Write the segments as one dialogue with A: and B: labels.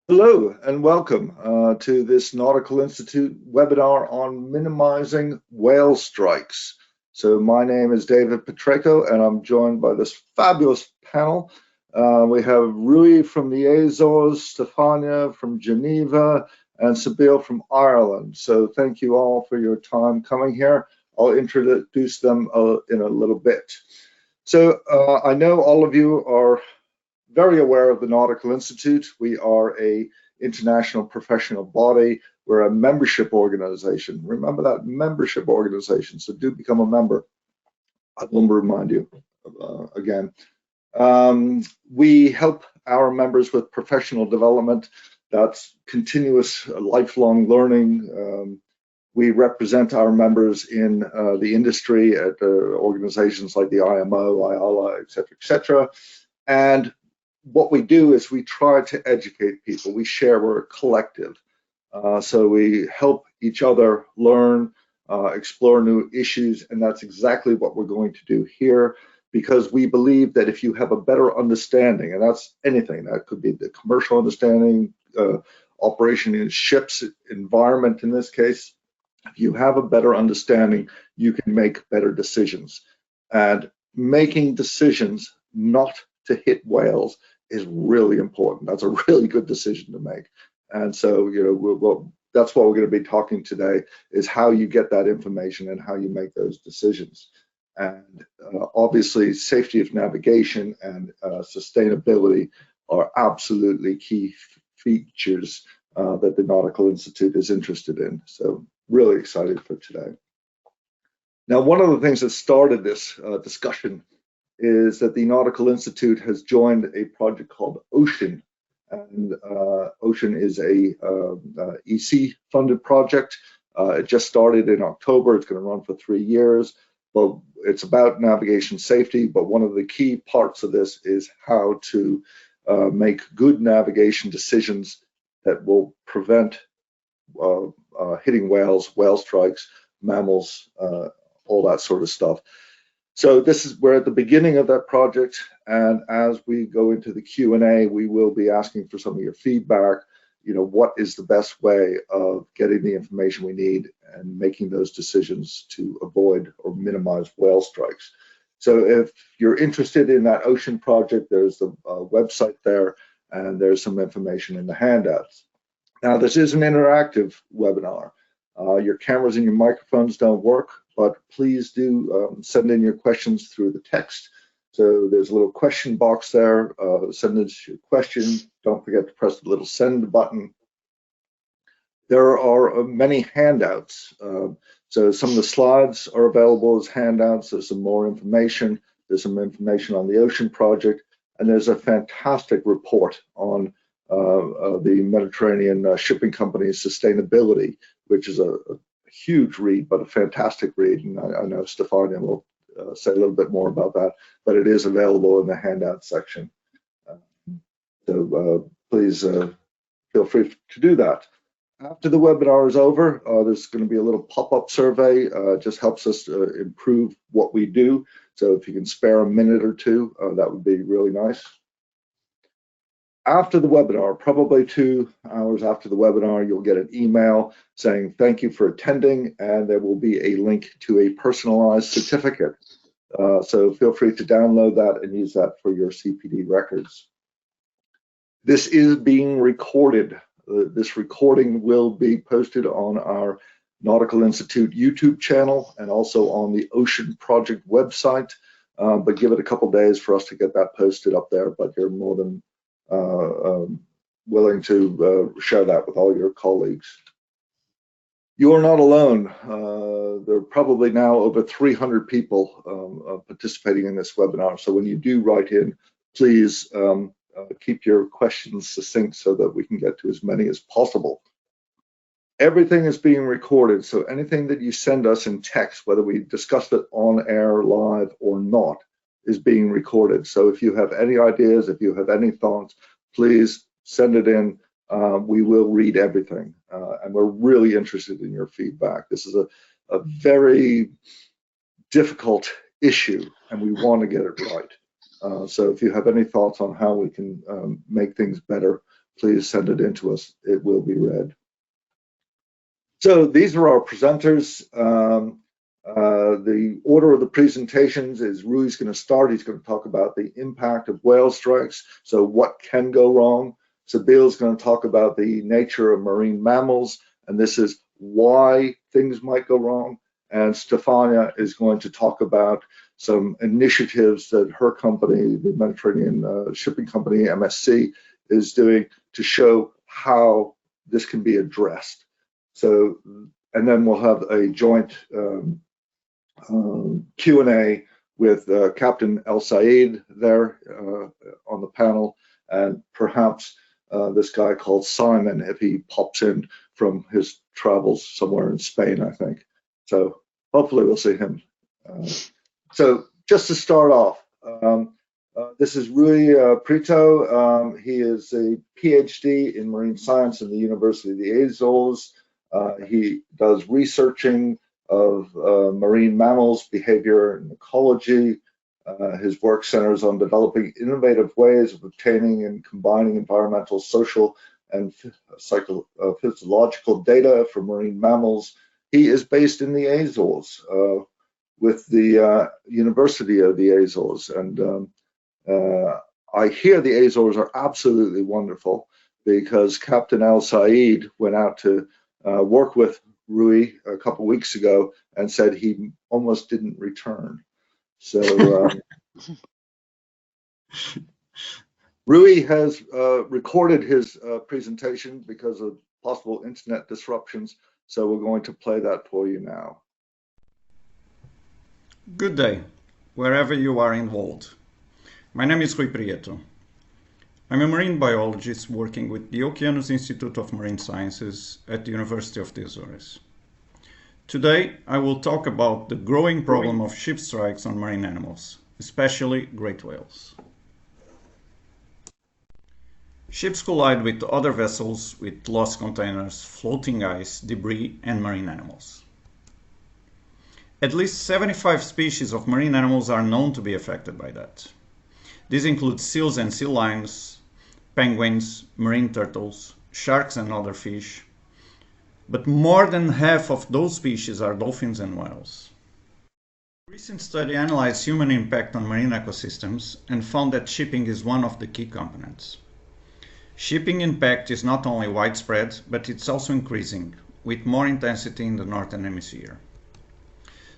A: Hello and welcome to this Nautical Institute webinar on minimizing whale strikes. So my name is David Petreco and I'm joined by this fabulous panel. We have Rui from the Azores, Stefania from Geneva, and Sabine from Ireland. So thank you all for your time coming here. I'll introduce them in a little bit. So I know all of you are very aware of the Nautical Institute. We are a international professional body. We're a membership organization. Remember that, membership organization. So do become a member. I will remind you again. We help our members with professional development. That's continuous lifelong learning. We represent our members in the industry at organizations like the IMO, IALA, et cetera, et cetera. And what we do is we try to educate people. We share, we're a collective. So we help each other learn, explore new issues, and that's exactly what we're going to do here, because we believe that if you have a better understanding, and that's anything, that could be the commercial understanding, operation in ships, environment in this case, if you have a better understanding, you can make better decisions. And making decisions not to hit whales is really important. That's a really good decision to make. And so, that's what we're going to be talking today, is how you get that information and how you make those decisions. And obviously, safety of navigation and sustainability are absolutely key features that the Nautical Institute is interested in. So really excited for today. Now, one of the things that started this discussion is that the Nautical Institute has joined a project called Ocean. And Ocean is a EC-funded project. It just started in October. It's going to run for 3 years. But it's about navigation safety. But one of the key parts of this is how to make good navigation decisions that will prevent hitting whales, whale strikes, mammals, all that sort of stuff. So we're at the beginning of that project, and as we go into the Q&A, we will be asking for some of your feedback. What is the best way of getting the information we need and making those decisions to avoid or minimize whale strikes? So if you're interested in that Ocean project, there's the website there, and there's some information in the handouts. Now, this is an interactive webinar. Your cameras and your microphones don't work, but please do send in your questions through the text. So there's a little question box there. Send us your question. Don't forget to press the little send button. There are many handouts. So some of the slides are available as handouts. There's some more information. There's some information on the Ocean project, and there's a fantastic report on the Mediterranean Shipping Company's sustainability, which is a huge read, but a fantastic read. And I know Stefania will say a little bit more about that, but it is available in the handout section. So please feel free to do that. After the webinar is over, there's going to be a little pop-up survey. Just helps us improve what we do. So if you can spare a minute or two, that would be really nice. After the webinar, probably 2 hours after the webinar, you'll get an email saying thank you for attending, and there will be a link to a personalized certificate. So feel free to download that and use that for your CPD records. This is being recorded. This recording will be posted on our Nautical Institute YouTube channel and also on the Ocean Project website, but give it a couple days for us to get that posted up there, but you're more than willing to share that with all your colleagues. You are not alone. There are probably now over 300 people participating in this webinar. So when you do write in, please keep your questions succinct so that we can get to as many as possible. Everything is being recorded, so anything that you send us in text, whether we discussed it on air, live, or not, is being recorded. So if you have any ideas, if you have any thoughts, please send it in. We will read everything, and we're really interested in your feedback. This is a very difficult issue, and we want to get it right. So if you have any thoughts on how we can make things better, please send it in to us. It will be read. So these are our presenters. The order of the presentations is Rui's going to start. He's going to talk about the impact of whale strikes. So what can go wrong? Sabil's going to talk about the nature of marine mammals, and this is why things might go wrong. And Stefania is going to talk about some initiatives that her company, the Mediterranean Shipping Company, MSC, is doing to show how this can be addressed. So, and then we'll have a joint Q&A with Captain El Said there on the panel, and perhaps this guy called Simon, if he pops in from his travels somewhere in Spain, I think. So hopefully we'll see him. So just to start off, this is Rui Prieto. He is a PhD in marine science in the University of the Azores. He does researching of marine mammals, behavior, and ecology. His work centers on developing innovative ways of obtaining and combining environmental, social, and physiological data for marine mammals. He is based in the Azores with the University of the Azores. And I hear the Azores are absolutely wonderful because Captain El Said went out to work with Rui a couple weeks ago and said he almost didn't return. So Rui has recorded his presentation because of possible internet disruptions. So we're going to play that for you now.
B: Good day, wherever you are involved. My name is Rui Prieto. I'm a marine biologist working with the International Institute of Marine Sciences at the University of the Azores. Today, I will talk about the growing problem of ship strikes on marine animals, especially great whales. Ships collide with other vessels with lost containers, floating ice, debris, and marine animals. At least 75 species of marine animals are known to be affected by that. These include seals and sea lions, penguins, marine turtles, sharks and other fish, but more than half of those species are dolphins and whales. A recent study analyzed human impact on marine ecosystems and found that shipping is one of the key components. Shipping impact is not only widespread, but it's also increasing, with more intensity in the Northern Hemisphere.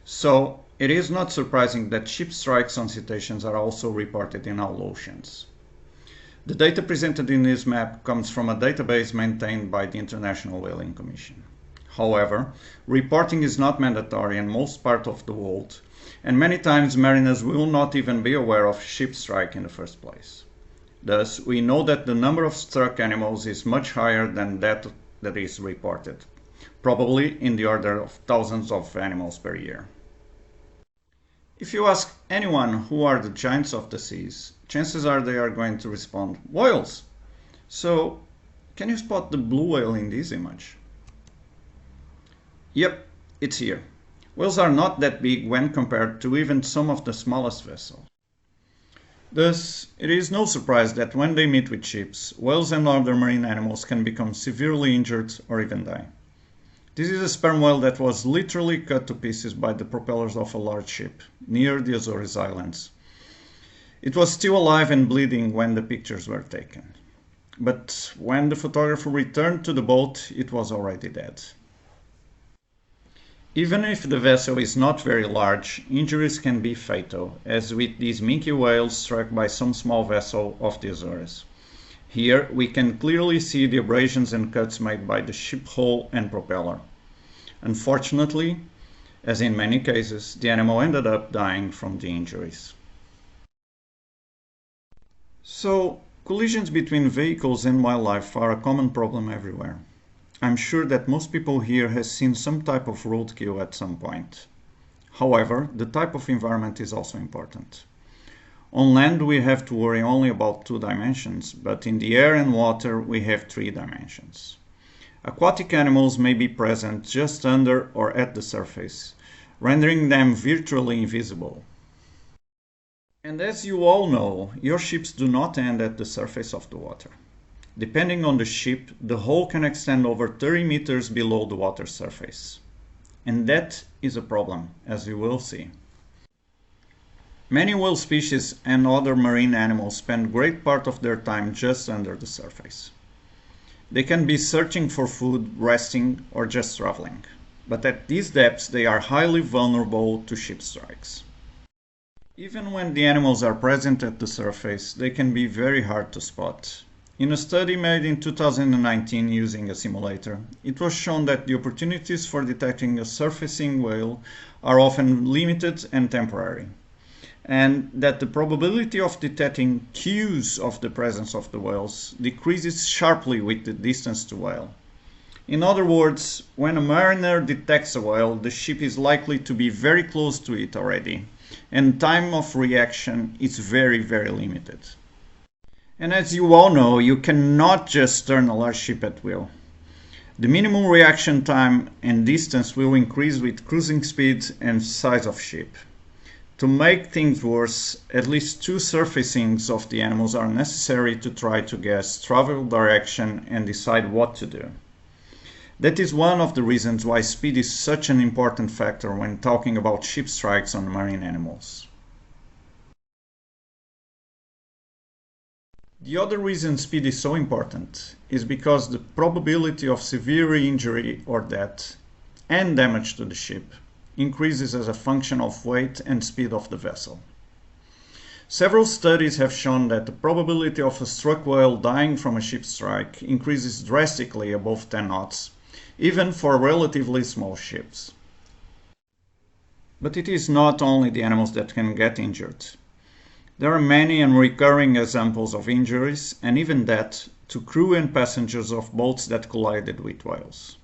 B: So, it is not surprising that ship strikes on cetaceans are also reported in all oceans. The data presented in this map comes from a database maintained by the International Whaling Commission. However, reporting is not mandatory in most parts of the world, and many times mariners will not even be aware of ship strike in the first place. Thus, we know that the number of struck animals is much higher than that is reported, probably in the order of thousands of animals per year. If you ask anyone who are the giants of the seas, chances are they are going to respond, whales! So, can you spot the blue whale in this image? Yep, it's here. Whales are not that big when compared to even some of the smallest vessels. Thus, it is no surprise that when they meet with ships, whales and other marine animals can become severely injured or even die. This is a sperm whale that was literally cut to pieces by the propellers of a large ship near the Azores Islands. It was still alive and bleeding when the pictures were taken. But when the photographer returned to the boat, it was already dead. Even if the vessel is not very large, injuries can be fatal, as with these minke whales struck by some small vessel off the Azores. Here we can clearly see the abrasions and cuts made by the ship hull and propeller. Unfortunately, as in many cases, the animal ended up dying from the injuries. So, collisions between vehicles and wildlife are a common problem everywhere. I'm sure that most people here has seen some type of roadkill at some point. However, the type of environment is also important. On land we have to worry only about 2 dimensions, but in the air and water we have 3 dimensions. Aquatic animals may be present just under or at the surface, rendering them virtually invisible. And as you all know, your ships do not end at the surface of the water. Depending on the ship, the hole can extend over 30 meters below the water surface. And that is a problem, as you will see. Many whale species and other marine animals spend great part of their time just under the surface. They can be searching for food, resting, or just traveling. But at these depths, they are highly vulnerable to ship strikes. Even when the animals are present at the surface, they can be very hard to spot. In a study made in 2019 using a simulator, it was shown that the opportunities for detecting a surfacing whale are often limited and temporary, and that the probability of detecting cues of the presence of the whales decreases sharply with the distance to whale. In other words, when a mariner detects a whale, the ship is likely to be very close to it already, and time of reaction is very, very limited. And as you all know, you cannot just turn a large ship at will. The minimum reaction time and distance will increase with cruising speed and size of ship. To make things worse, at least 2 surfacings of the animals are necessary to try to guess travel direction and decide what to do. That is one of the reasons why speed is such an important factor when talking about ship strikes on marine animals. The other reason speed is so important is because the probability of severe injury or death and damage to the ship increases as a function of weight and speed of the vessel. Several studies have shown that the probability of a struck whale dying from a ship strike increases drastically above 10 knots, even for relatively small ships. But it is not only the animals that can get injured. There are many and recurring examples of injuries, and even death, to crew and passengers of boats that collided with whales.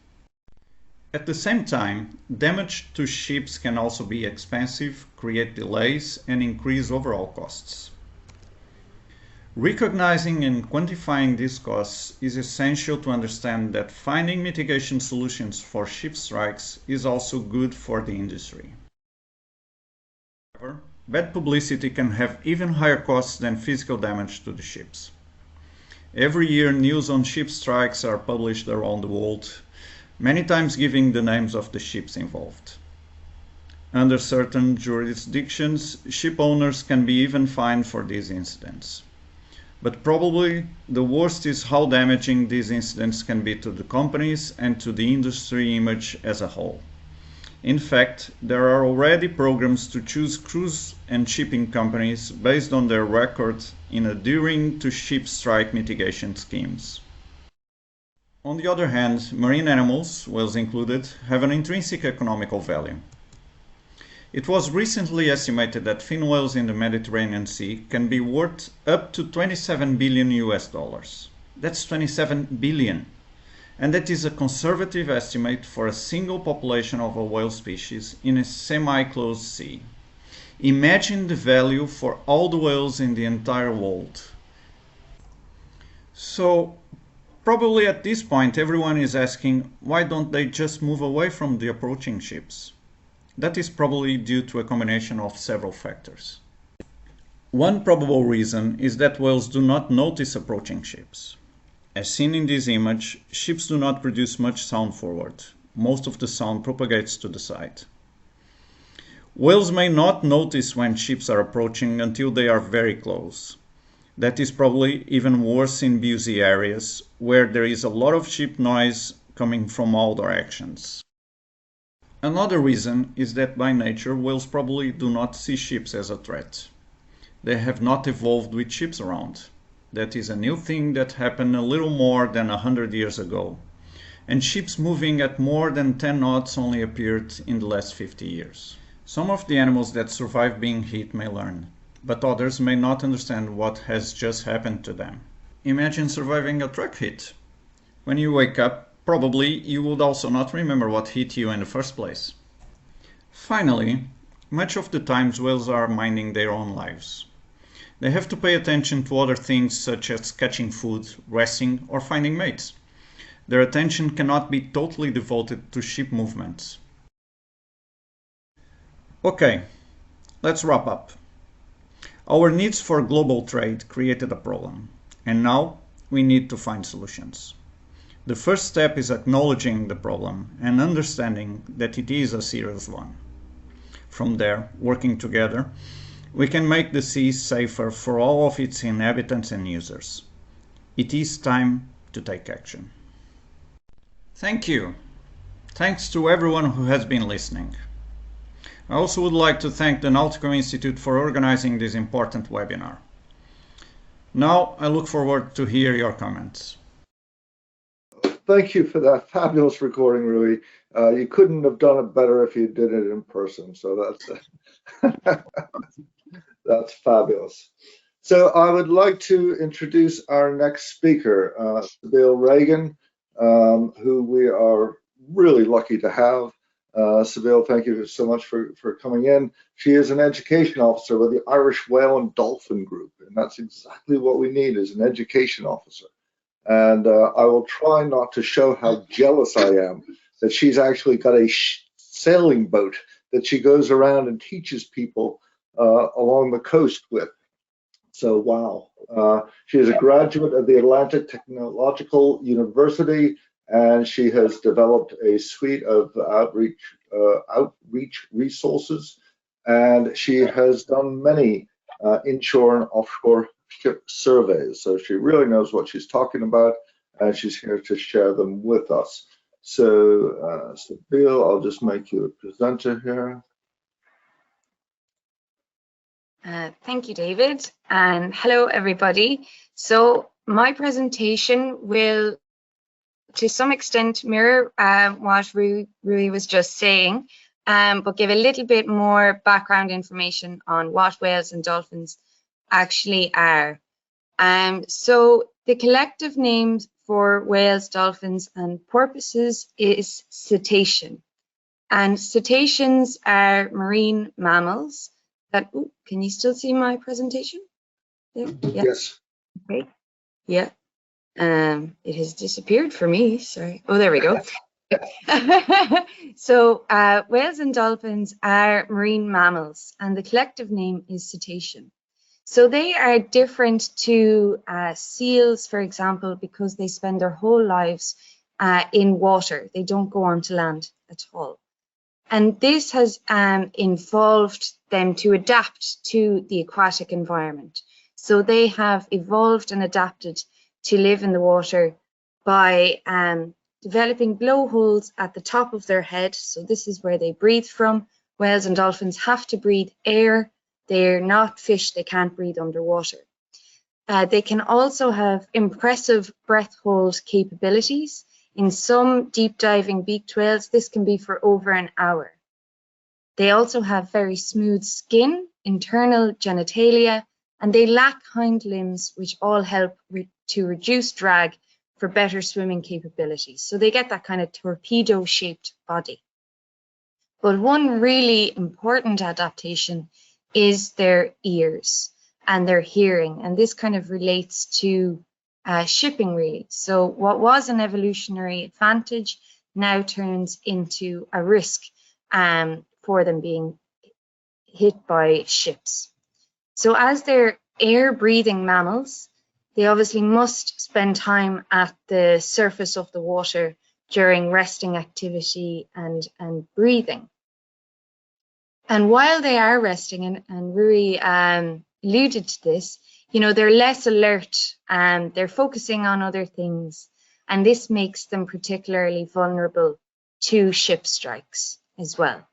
B: At the same time, damage to ships can also be expensive, create delays, and increase overall costs. Recognizing and quantifying these costs is essential to understand that finding mitigation solutions for ship strikes is also good for the industry. However, bad publicity can have even higher costs than physical damage to the ships. Every year, news on ship strikes are published around the world, many times giving the names of the ships involved. Under certain jurisdictions, ship owners can be even fined for these incidents. But probably the worst is how damaging these incidents can be to the companies and to the industry image as a whole. In fact, there are already programs to choose cruise and shipping companies based on their record in adhering to ship strike mitigation schemes. On the other hand, marine animals, whales included, have an intrinsic economical value. It was recently estimated that fin whales in the Mediterranean Sea can be worth up to 27 billion US dollars. That's 27 billion. And that is a conservative estimate for a single population of a whale species in a semi-closed sea. Imagine the value for all the whales in the entire world. So, probably at this point everyone is asking, why don't they just move away from the approaching ships? That is probably due to a combination of several factors. One probable reason is that whales do not notice approaching ships. As seen in this image, ships do not produce much sound forward. Most of the sound propagates to the side. Whales may not notice when ships are approaching until they are very close. That is probably even worse in busy areas, where there is a lot of ship noise coming from all directions. Another reason is that by nature whales probably do not see ships as a threat. They have not evolved with ships around. That is a new thing that happened a little more than 100 years ago. And ships moving at more than 10 knots only appeared in the last 50 years. Some of the animals that survive being hit may learn, but others may not understand what has just happened to them. Imagine surviving a truck hit. When you wake up, probably you would also not remember what hit you in the first place. Finally, much of the times whales are minding their own lives. They have to pay attention to other things such as catching food, resting, or finding mates. Their attention cannot be totally devoted to ship movements. Okay, let's wrap up. Our needs for global trade created a problem, and now we need to find solutions. The first step is acknowledging the problem and understanding that it is a serious one. From there, working together, we can make the sea safer for all of its inhabitants and users. It is time to take action. Thank you. Thanks to everyone who has been listening. I also would like to thank the Nautical Institute for organizing this important webinar. Now I look forward to hear your comments.
A: Thank you for that fabulous recording, Rui. You couldn't have done it better if you did it in person. So that's fabulous. So I would like to introduce our next speaker, Sabile Reagan, who we are really lucky to have. Sabile, thank you so much for coming in. She is an education officer with the Irish Whale and Dolphin Group, and that's exactly what we need, is an education officer. And I will try not to show how jealous I am that she's actually got a sailing boat that she goes around and teaches people along the coast with. So, wow. She is a graduate of the Atlantic Technological University, and she has developed a suite of outreach resources, and she has done many inshore and offshore ship surveys. So she really knows what she's talking about, and she's here to share them with us. So, Sabile, I'll just make you a presenter here.
C: Thank you, David, and hello, everybody. So my presentation will, to some extent, mirror what Rui was just saying, but give a little bit more background information on what whales and dolphins actually are. So the collective name for whales, dolphins, and porpoises is cetacean. And cetaceans are marine mammals that, ooh, can you still see my presentation? Yeah.
A: Yes.
C: Okay. Yeah. It has disappeared for me. Sorry. Oh, there we go. So whales and dolphins are marine mammals, and the collective name is cetacean. So they are different to seals, for example, because they spend their whole lives in water. They don't go onto land at all. And this has involved them to adapt to the aquatic environment. So they have evolved and adapted to live in the water by developing blowholes at the top of their head. So this is where they breathe from. Whales and dolphins have to breathe air. They're not fish, they can't breathe underwater. They can also have impressive breath hold capabilities. In some deep diving beaked whales, this can be for over an hour. They also have very smooth skin, internal genitalia, and they lack hind limbs, which all help to reduce drag for better swimming capabilities. So they get that kind of torpedo-shaped body. But one really important adaptation is their ears and their hearing, and this kind of relates to shipping, really. So what was an evolutionary advantage now turns into a risk for them being hit by ships. So as they're air-breathing mammals, they obviously must spend time at the surface of the water during resting activity and breathing. And while they are resting, and Rui alluded to this, you know, they're less alert and they're focusing on other things. And this makes them particularly vulnerable to ship strikes as well.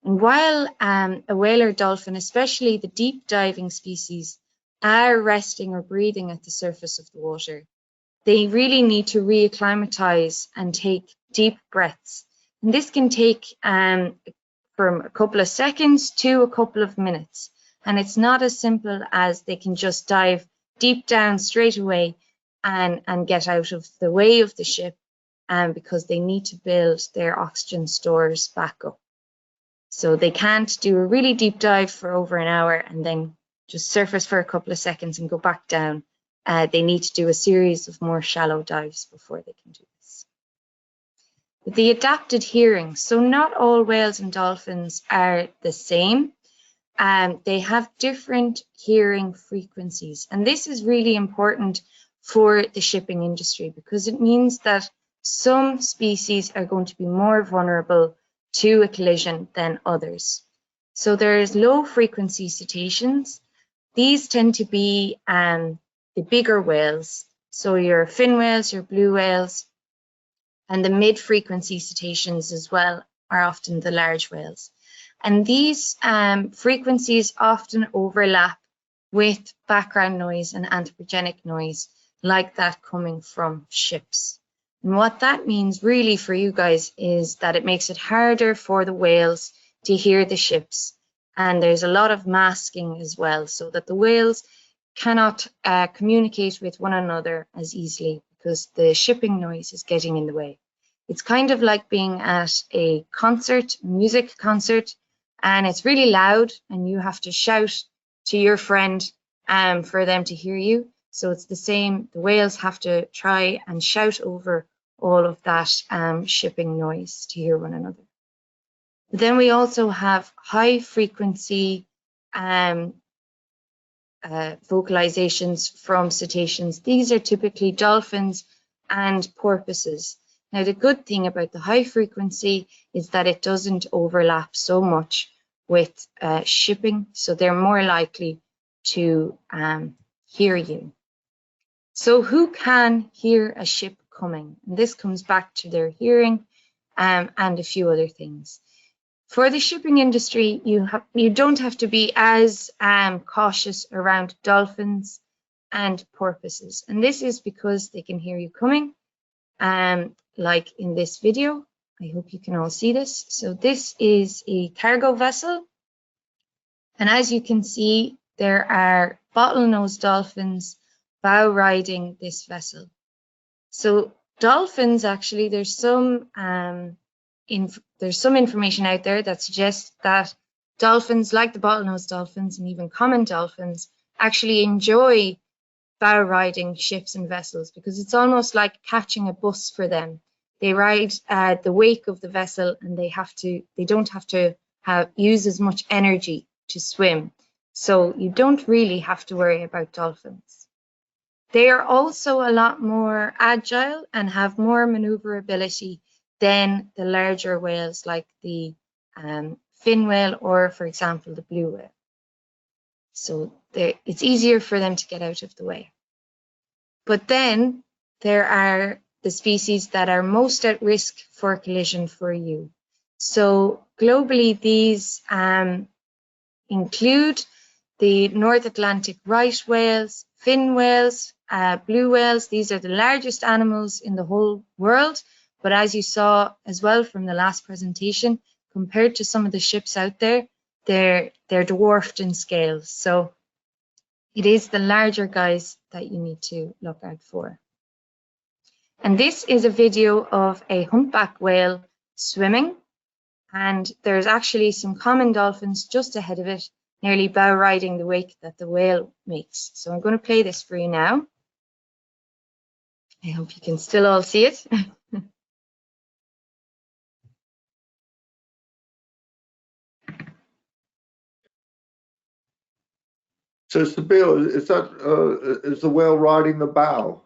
C: And while a whale or dolphin, especially the deep diving species, are resting or breathing at the surface of the water, they really need to reacclimatize and take deep breaths. And this can take from a couple of seconds to a couple of minutes. And it's not as simple as they can just dive deep down straight away and get out of the way of the ship, because they need to build their oxygen stores back up. So they can't do a really deep dive for over an hour and then just surface for a couple of seconds and go back down. They need to do a series of more shallow dives before they can do this. With the adapted hearing, so not all whales and dolphins are the same. They have different hearing frequencies, and this is really important for the shipping industry, because it means that some species are going to be more vulnerable to a collision than others. So there's low frequency cetaceans. These tend to be the bigger whales. So your fin whales, your blue whales, and the mid-frequency cetaceans as well are often the large whales. And these frequencies often overlap with background noise and anthropogenic noise, like that coming from ships. And what that means really for you guys is that it makes it harder for the whales to hear the ships. And there's a lot of masking as well, so that the whales cannot communicate with one another as easily because the shipping noise is getting in the way. It's kind of like being at a concert, music concert, and it's really loud and you have to shout to your friend for them to hear you. So it's the same, the whales have to try and shout over all of that shipping noise to hear one another. But then we also have high frequency vocalizations from cetaceans. These are typically dolphins and porpoises. Now, the good thing about the high frequency is that it doesn't overlap so much with shipping, so they're more likely to hear you. So who can hear a ship coming? And this comes back to their hearing and a few other things. For the shipping industry, you don't have to be as cautious around dolphins and porpoises. And this is because they can hear you coming, like in this video. I hope you can all see this. So this is a cargo vessel. And as you can see, there are bottlenose dolphins bow riding this vessel. So dolphins, actually, there's some information out there that suggests that dolphins, like the bottlenose dolphins and even common dolphins, actually enjoy bow riding ships and vessels because it's almost like catching a bus for them. They ride the wake of the vessel and they don't have to use as much energy to swim. So you don't really have to worry about dolphins. They are also a lot more agile and have more maneuverability than the larger whales like the fin whale or, for example, the blue whale. So it's easier for them to get out of the way. But then there are the species that are most at risk for collision for you. So globally, these include the North Atlantic right whales, fin whales, blue whales. These are the largest animals in the whole world. But as you saw as well from the last presentation, compared to some of the ships out there, they're dwarfed in scale. So it is the larger guys that you need to look out for. And this is a video of a humpback whale swimming. And there's actually some common dolphins just ahead of it, nearly bow riding the wake that the whale makes. So I'm going to play this for you now. I hope you can still all see it.
A: So, Sabine, is the whale riding the bow?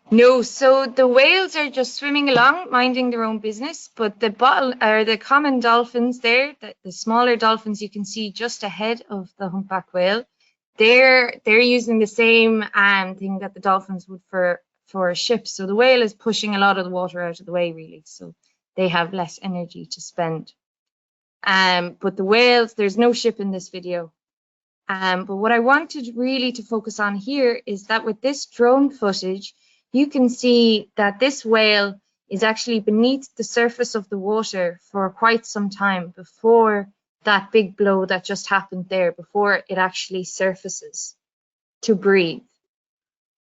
C: No, so the whales are just swimming along, minding their own business. But the common dolphins there, the smaller dolphins you can see just ahead of the humpback whale, they're using the same thing that the dolphins would for ships. So the whale is pushing a lot of the water out of the way, really. So they have less energy to spend. But the whales, there's no ship in this video. But what I wanted really to focus on here is that with this drone footage, you can see that this whale is actually beneath the surface of the water for quite some time before that big blow that just happened there, before it actually surfaces to breathe.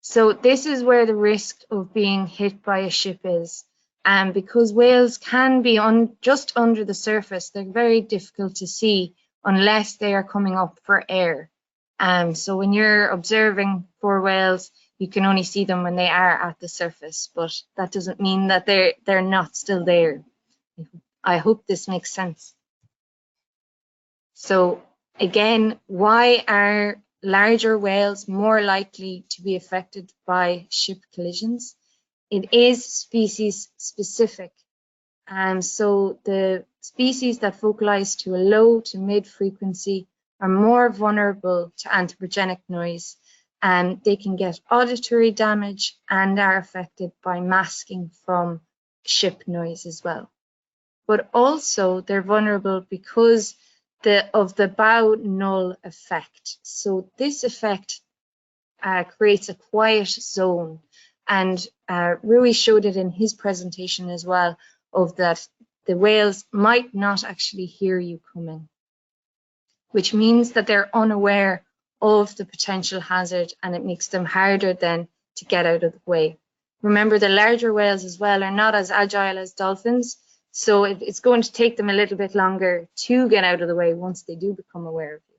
C: So this is where the risk of being hit by a ship is. Because whales can be just under the surface, they're very difficult to see unless they are coming up for air. So when you're observing for whales, you can only see them when they are at the surface, but that doesn't mean that they're not still there. I hope this makes sense. So again, why are larger whales more likely to be affected by ship collisions. It is species specific. So the species that focalize to a low to mid frequency are more vulnerable to anthropogenic noise, and they can get auditory damage and are affected by masking from ship noise as well. But also they're vulnerable because of the bow null effect. So this effect creates a quiet zone, and Rui showed it in his presentation as well, of that the whales might not actually hear you coming, which means that they're unaware of the potential hazard, and it makes them harder then to get out of the way. Remember, the larger whales as well are not as agile as dolphins, so it's going to take them a little bit longer to get out of the way once they do become aware of you.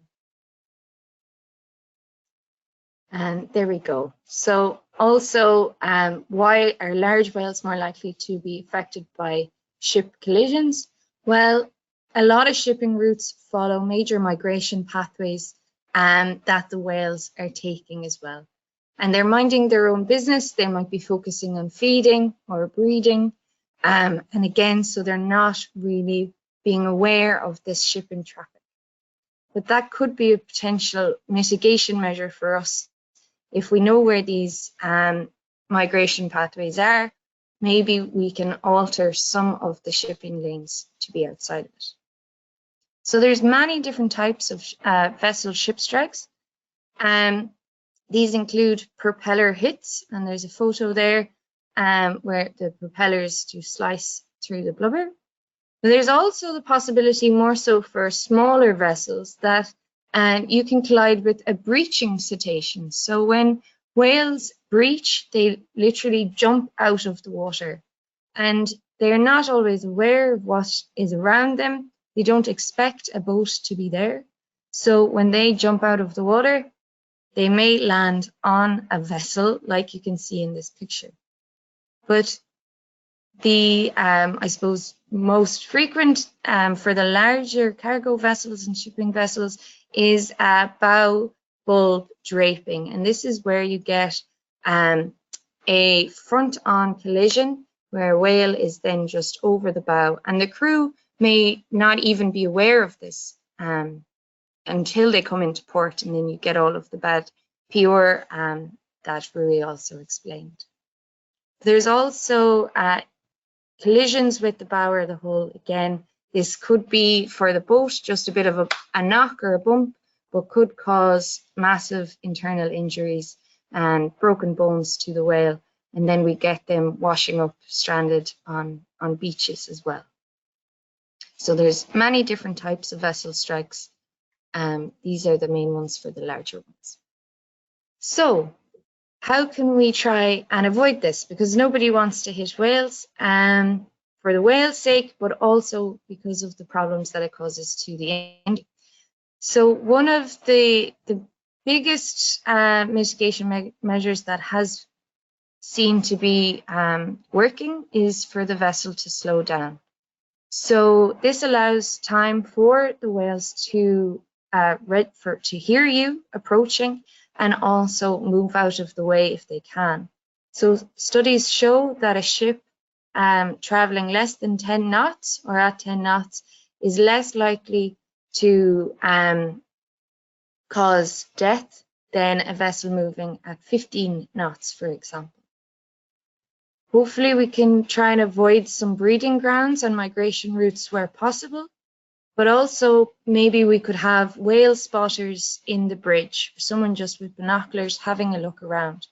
C: And there we go. So also, why are large whales more likely to be affected by ship collisions? Well, a lot of shipping routes follow major migration pathways that the whales are taking as well. And they're minding their own business. They might be focusing on feeding or breeding. And again, so they're not really being aware of this shipping traffic. But that could be a potential mitigation measure for us. If we know where these migration pathways are, maybe we can alter some of the shipping lanes to be outside of it. So there's many different types of vessel ship strikes. These include propeller hits, and there's a photo there where the propellers do slice through the blubber. But there's also the possibility, more so for smaller vessels, that you can collide with a breaching cetacean. So when whales breach, they literally jump out of the water, and they're not always aware of what is around them. They don't expect a boat to be there. So when they jump out of the water, they may land on a vessel, like you can see in this picture. But the, I suppose, most frequent for the larger cargo vessels and shipping vessels is bow bulb draping. And this is where you get a front-on collision, where a whale is then just over the bow. And the crew may not even be aware of this until they come into port, and then you get all of the bad PR that Rui also explained. There's also collisions with the bow or the hull. Again, this could be for the boat just a bit of a knock or a bump, but could cause massive internal injuries and broken bones to the whale, and then we get them washing up stranded on beaches as well. So there's many different types of vessel strikes. These are the main ones for the larger ones. So how can we try and avoid this? Because nobody wants to hit whales for the whale's sake, but also because of the problems that it causes to the industry. So one of the biggest mitigation measures that has seemed to be working is for the vessel to slow down. So this allows time for the whales to hear you approaching, and also move out of the way if they can. So studies show that a ship traveling less than 10 knots or at 10 knots is less likely to cause death than a vessel moving at 15 knots, for example. Hopefully we can try and avoid some breeding grounds and migration routes where possible, but also maybe we could have whale spotters in the bridge, or someone just with binoculars having a look around.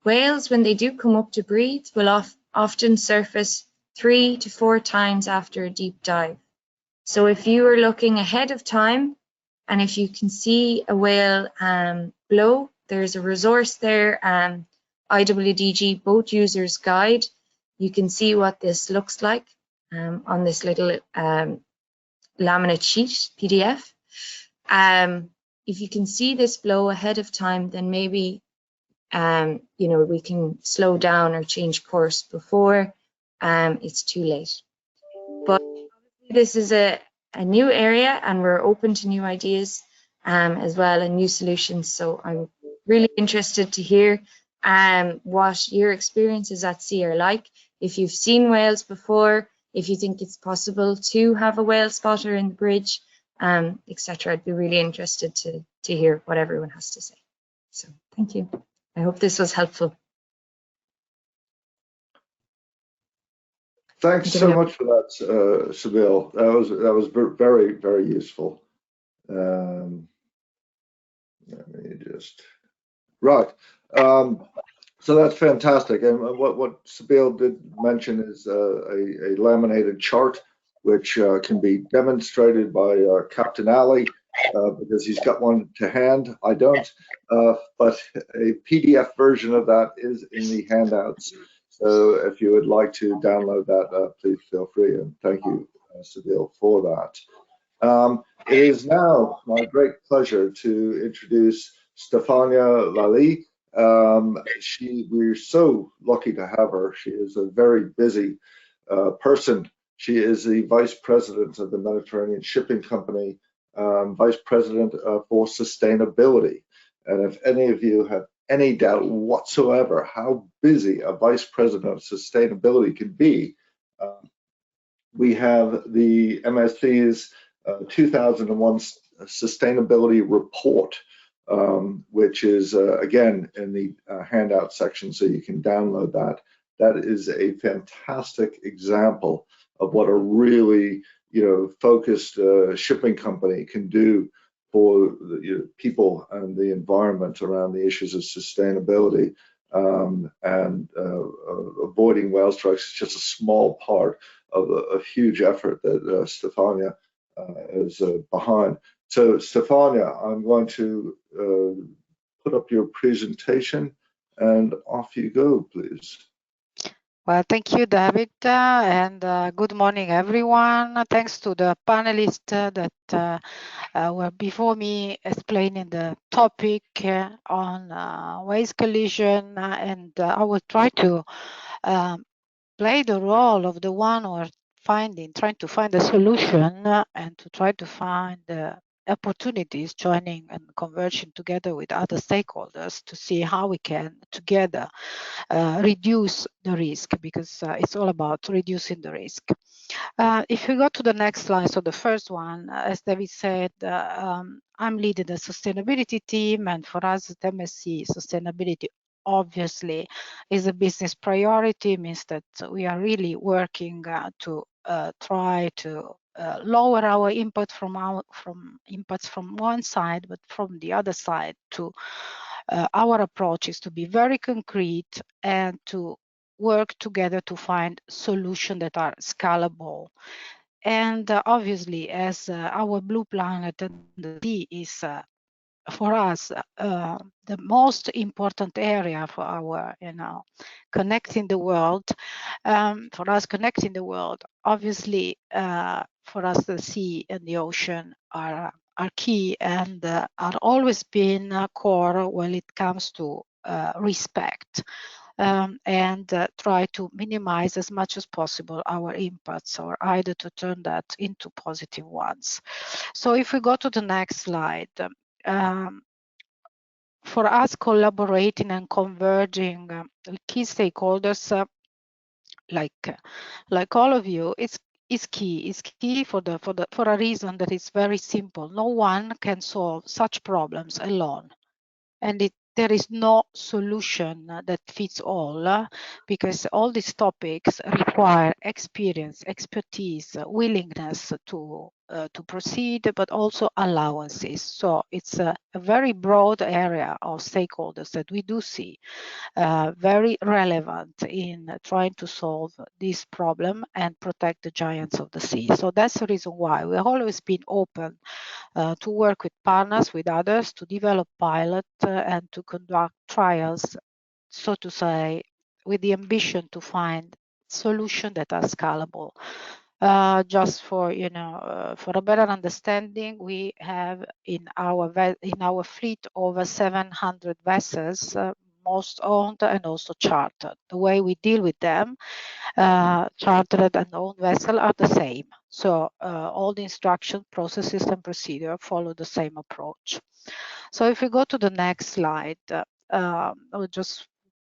C: Whales, when they do come up to breathe, will often surface 3 to 4 times after a deep dive. So if you are looking ahead of time, and if you can see a whale below, there's a resource there, IWDG Boat Users Guide. You can see what this looks like on this little laminate sheet PDF. If you can see this below ahead of time, then maybe we can slow down or change course before it's too late. But this is a new area, and we're open to new ideas. as well, and new solutions. So I'm really interested to hear what your experiences at sea are like. If you've seen whales before, if you think it's possible to have a whale spotter in the bridge, etc. I'd be really interested to hear what everyone has to say. So thank you. I hope this was helpful.
A: Thanks so much for that, Sibylle. That was very, very useful. Let me just so that's fantastic. And what Sibylle did mention is a laminated chart, which can be demonstrated by Captain Ali, because he's got one to hand. I don't, but a PDF version of that is in the handouts. So if you would like to download that, please feel free. And thank you, Sibylle, for that. It is now my great pleasure to introduce Stefania Lally. We're so lucky to have her. She is a very busy person. She is the vice president of the Mediterranean Shipping Company, vice president for sustainability. And if any of you have any doubt whatsoever how busy a vice president of sustainability can be, we have the MSC's 2001 sustainability report, which is again in the handout section, so you can download that. That is a fantastic example of what a really focused shipping company can do for the people and the environment around the issues of sustainability, and avoiding whale strikes is just a small part of a huge effort that Stefania is behind. So Stefania, I'm going to put up your presentation and off you go, please.
D: Well, thank you, David, and good morning, everyone. Thanks to the panelists that were before me explaining the topic on waste collision, and I will try to play the role of the one who are trying to find a solution and to try to find opportunities, joining and converging together with other stakeholders to see how we can together reduce the risk, because it's all about reducing the risk. If we go to the next slide, so the first one, as David said, I'm leading the sustainability team, and for us at MSC, sustainability obviously is a business priority. Means that we are really working to try to lower our input from inputs from one side, but from the other side to our approach is to be very concrete and to work together to find solutions that are scalable. And obviously, as our blue planet and the sea is for us the most important area for our connecting the world, for us connecting the world, obviously for us the sea and the ocean are key and are always been core when it comes to respect, and try to minimize as much as possible our impacts, or either to turn that into positive ones. So if we go to the next slide, for us collaborating and converging key stakeholders like all of you, is key. It's key for a reason that is very simple. No one can solve such problems alone, and there is no solution that fits all, because all these topics require experience, expertise, willingness to proceed, but also allowances. So it's a very broad area of stakeholders that we do see very relevant in trying to solve this problem and protect the giants of the sea. So that's the reason why we've always been open to work with partners, with others, to develop pilot and to conduct trials, so to say, with the ambition to find solutions that are scalable. Just for for a better understanding, we have in our fleet over 700 vessels, most owned and also chartered. The way we deal with them, chartered and owned vessel, are the same. So all the instruction, processes, and procedure follow the same approach. So if we go to the next slide, I would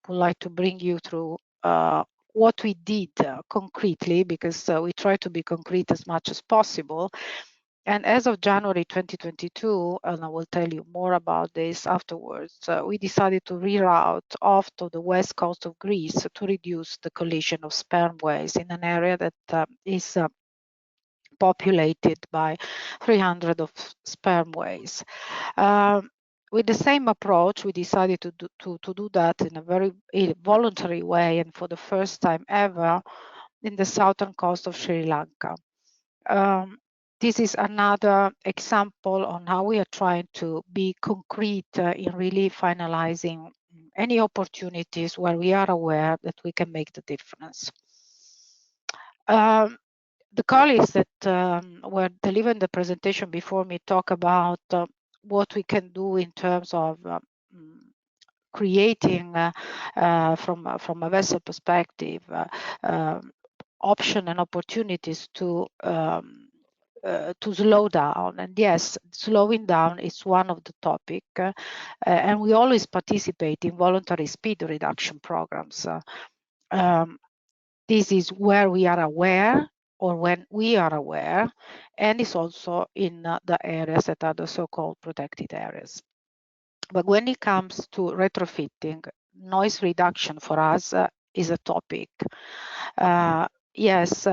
D: like to bring you through what we did concretely, because we try to be concrete as much as possible. And as of January 2022, and I will tell you more about this afterwards, we decided to reroute off to the west coast of Greece to reduce the collision of sperm whales in an area that is populated by 300 of sperm whales. With the same approach, we decided to do that in a very voluntary way, and for the first time ever in the southern coast of Sri Lanka. This is another example on how we are trying to be concrete in really finalizing any opportunities where we are aware that we can make the difference. The colleagues that were delivering the presentation before me talk about what we can do in terms of creating from a vessel perspective option and opportunities to slow down. And yes, slowing down is one of the topic, and we always participate in voluntary speed reduction programs. This is where we are aware, or when we are aware, and it's also in the areas that are the so-called protected areas. But when it comes to retrofitting, noise reduction for us is a topic. Yes,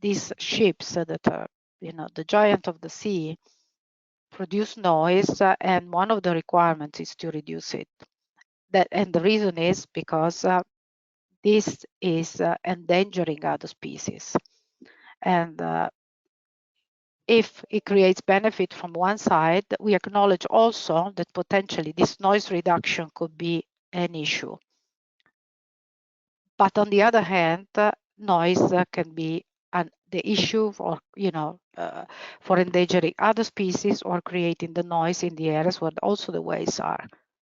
D: these ships that are, the giant of the sea, produce noise, and one of the requirements is to reduce it. And the reason is because this is endangering other species. And if it creates benefit from one side, we acknowledge also that potentially this noise reduction could be an issue. But on the other hand, noise can be the issue for, for endangering other species or creating the noise in the areas where also the whales are.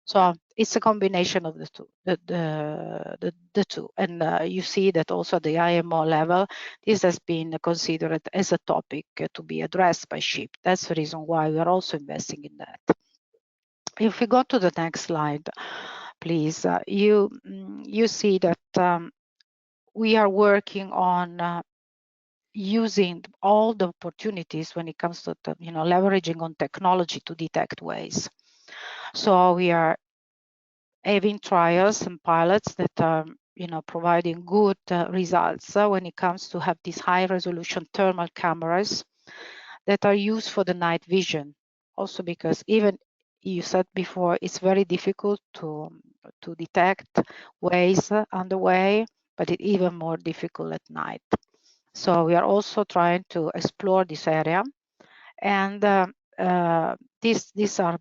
D: So it's a combination of the two, the two. And you see that also at the IMO level, this has been considered as a topic to be addressed by ship. That's the reason why we are also investing in that. If we go to the next slide, please, you see that we are working on using all the opportunities when it comes to leveraging on technology to detect whales. So we are having trials and pilots that are providing good results when it comes to have these high resolution thermal cameras that are used for the night vision. Also because even you said before, it's very difficult to detect whales underway, but it's even more difficult at night. So we are also trying to explore this area, and these are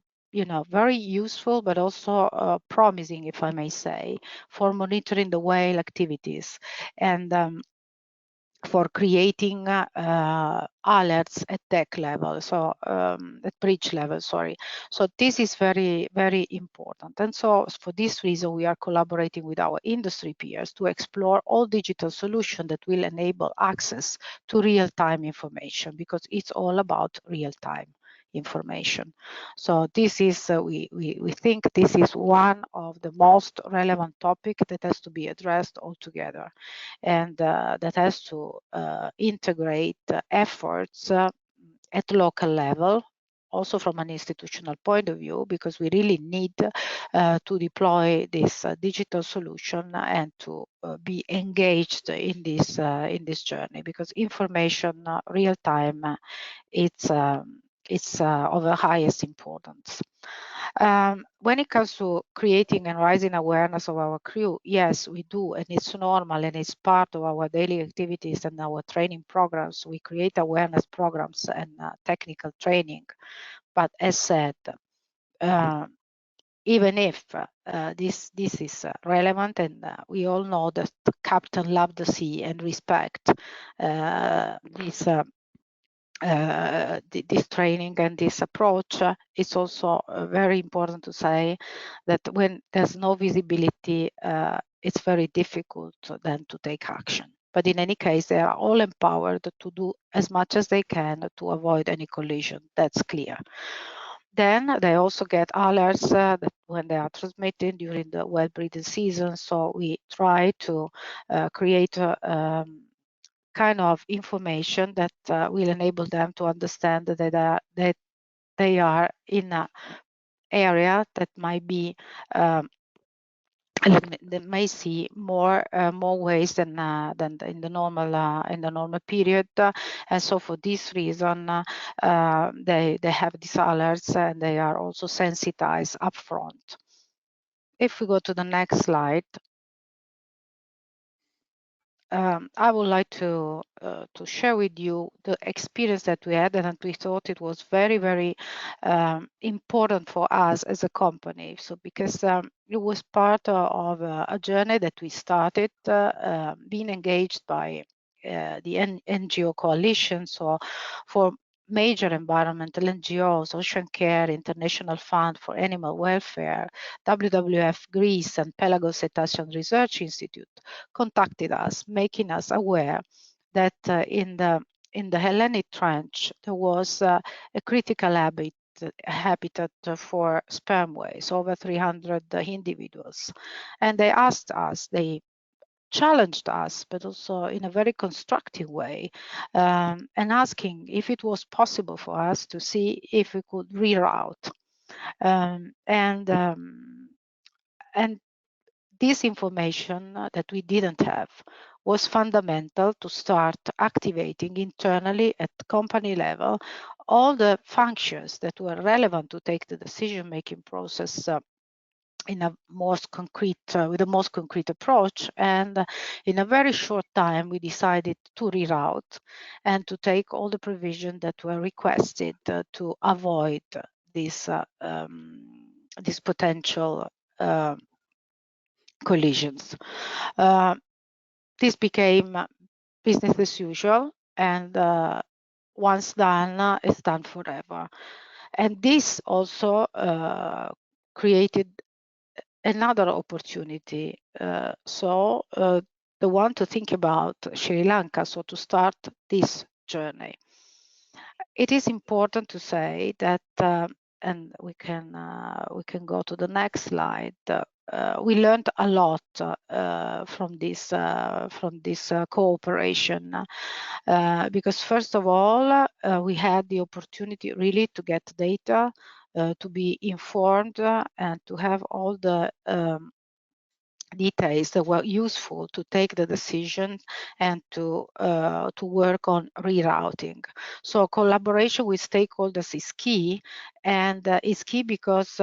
D: very useful, but also promising, if I may say, for monitoring the whale activities and for creating alerts at deck level, so at bridge level, sorry. So this is very, very important. And so for this reason, we are collaborating with our industry peers to explore all digital solutions that will enable access to real-time information, because it's all about real-time information. So this is, we think this is one of the most relevant topics that has to be addressed altogether, and that has to integrate efforts at local level, also from an institutional point of view, because we really need to deploy this digital solution and to be engaged in this journey, because information real time, it's of the highest importance. When it comes to creating and raising awareness of our crew, yes, we do, and it's normal, and it's part of our daily activities and our training programs. We create awareness programs and technical training. But as said, even if this is relevant, and we all know that the captain loves the sea and respect this this training and this approach, it's also very important to say that when there's no visibility, it's very difficult then to take action. But in any case, they are all empowered to do as much as they can to avoid any collision. That's clear. Then they also get alerts that when they are transmitted during the well breeding season. So we try to create kind of information that will enable them to understand that they are in an area that might be they may see more ways than in the normal period, and so for this reason they have these alerts and they are also sensitized upfront. If we go to the next slide. I would like to share with you the experience that we had, and we thought it was very, very important for us as a company. So because it was part of a journey that we started being engaged by the NGO coalition. So for major environmental NGOs, Ocean Care, International Fund for Animal Welfare, WWF Greece, and Pelagos Cetacean Research Institute contacted us, making us aware that in the Hellenic Trench there was a critical habitat for sperm whales, over 300 individuals, and they asked us, they challenged us, but also in a very constructive way, and asking if it was possible for us to see if we could reroute. And this information that we didn't have was fundamental to start activating internally at company level all the functions that were relevant to take the decision-making process in a most concrete, with a most concrete approach. And in a very short time, we decided to reroute and to take all the provisions that were requested to avoid this potential collisions. This became business as usual, and once done, it's done forever. And this also created another opportunity. So the one to think about Sri Lanka, so to start this journey. It is important to say that, and we can go to the next slide. We learned a lot from this cooperation because first of all, we had the opportunity really to get data, to be informed, and to have all the details that were useful to take the decision and to work on rerouting. So collaboration with stakeholders is key, and is key because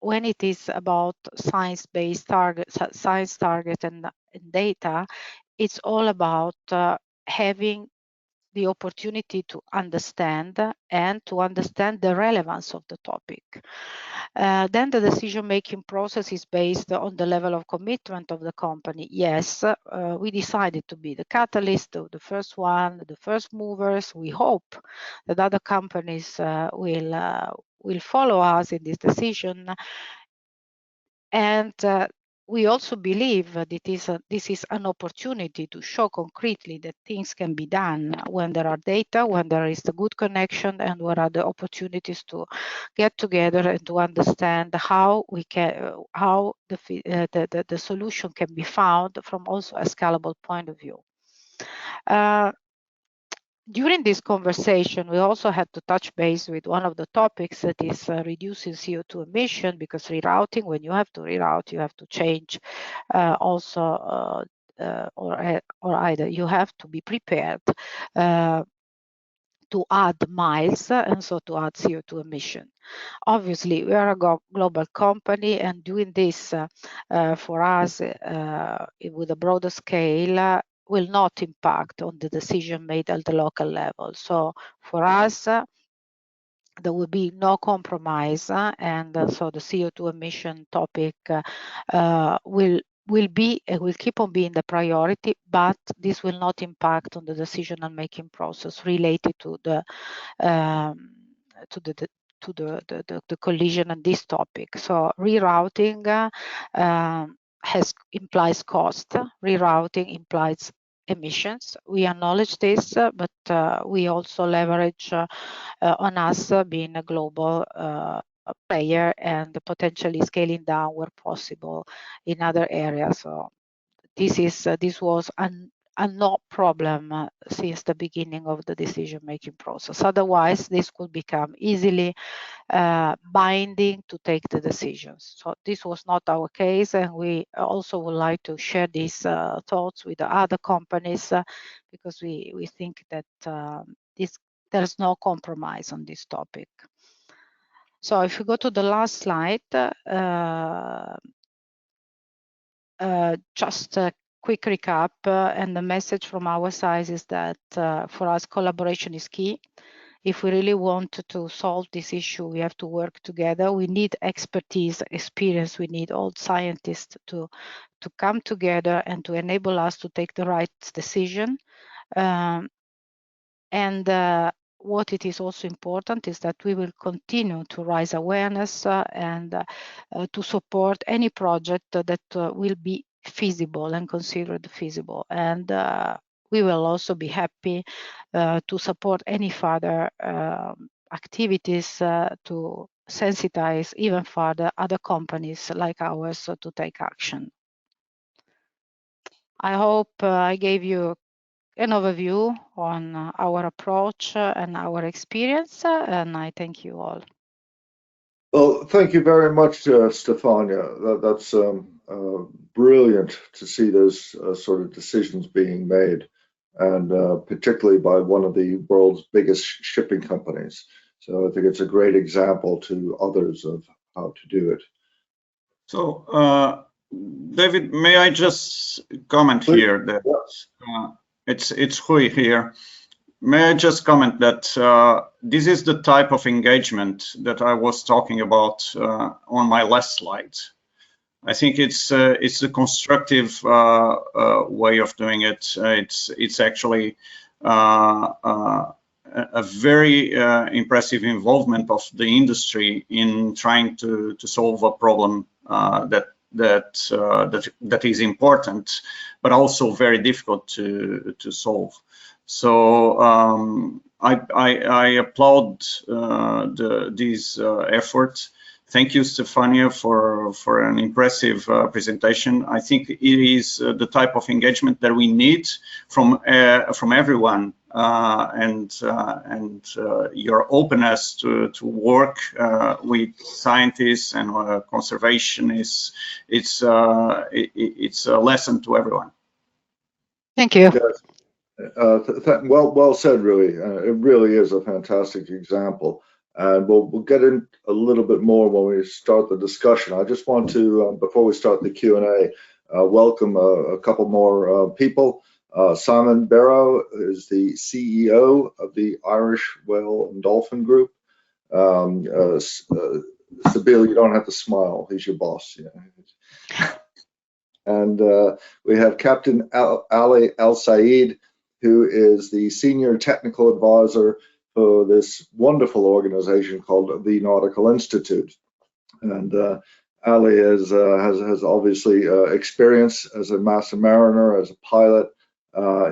D: when it is about science-based targets, science targets and data, it's all about having the opportunity to understand and to understand the relevance of the topic. Then the decision-making process is based on the level of commitment of the company. Yes, we decided to be the catalyst, the first one, the first movers. We hope that other companies will follow us in this decision. And we also believe that this is an opportunity to show concretely that things can be done when there are data, when there is the good connection, and what are the opportunities to get together and to understand how we can, how the solution can be found from also a scalable point of view. During this conversation, we also had to touch base with one of the topics that is reducing CO2 emission, because rerouting, when you have to reroute, you have to change also, or either you have to be prepared to add miles and so to add CO2 emission. Obviously, we are a global company, and doing this for us with a broader scale will not impact on the decision made at the local level. So for us, there will be no compromise, and so the CO2 emission topic will will be and will keep on being the priority, but this will not impact on the decision-making process related to the collision and this topic. So rerouting implies cost. Rerouting implies emissions. We acknowledge this, but we also leverage on us being a global player and potentially scaling down where possible in other areas. So this was a not problem since the beginning of the decision-making process. Otherwise, this could become easily binding to take the decisions. So this was not our case, and we also would like to share these thoughts with the other companies because we think that there's no compromise on this topic. So if you go to the last slide, just a quick recap, and the message from our side is that for us, collaboration is key. If we really want to solve this issue, we have to work together. We need expertise, experience. We need all scientists to come together and to enable us to take the right decision. What it is also important is that we will continue to raise awareness and to support any project that will be feasible and considered feasible. And we will also be happy to support any further activities to sensitize even further other companies like ours to take action. I hope I gave you an overview on our approach and our experience, and I thank you all.
A: Well, thank you very much, Stefania. That's brilliant to see those sort of decisions being made, and particularly by one of the world's biggest shipping companies. So I think it's a great example to others of how to do it.
B: So, David, may I just comment
A: Please.
B: here that
A: Yes.
B: it's Hui here. May I just comment that this is the type of engagement that I was talking about on my last slide. I think it's a constructive way of doing it. It's actually a very impressive involvement of the industry in trying to solve a problem that is important, but also very difficult to solve. So I applaud this effort. Thank you, Stefania, for an impressive presentation. I think it is the type of engagement that we need from everyone, and your openness to work with scientists and conservationists. It's a lesson to everyone.
D: Thank you.
A: Yes. Well said, Rui. It really is a fantastic example, and we'll get in a little bit more when we start the discussion. I just want to, before we start the Q&A, welcome a couple more people. Simon Barrow is the CEO of the Irish Whale and Dolphin Group. Sabine, you don't have to smile. He's your boss. Yeah. And we have Captain Ali Al-Said, who is the Senior Technical Advisor for this wonderful organization called the Nautical Institute. And Ali has obviously experience as a master mariner, as a pilot.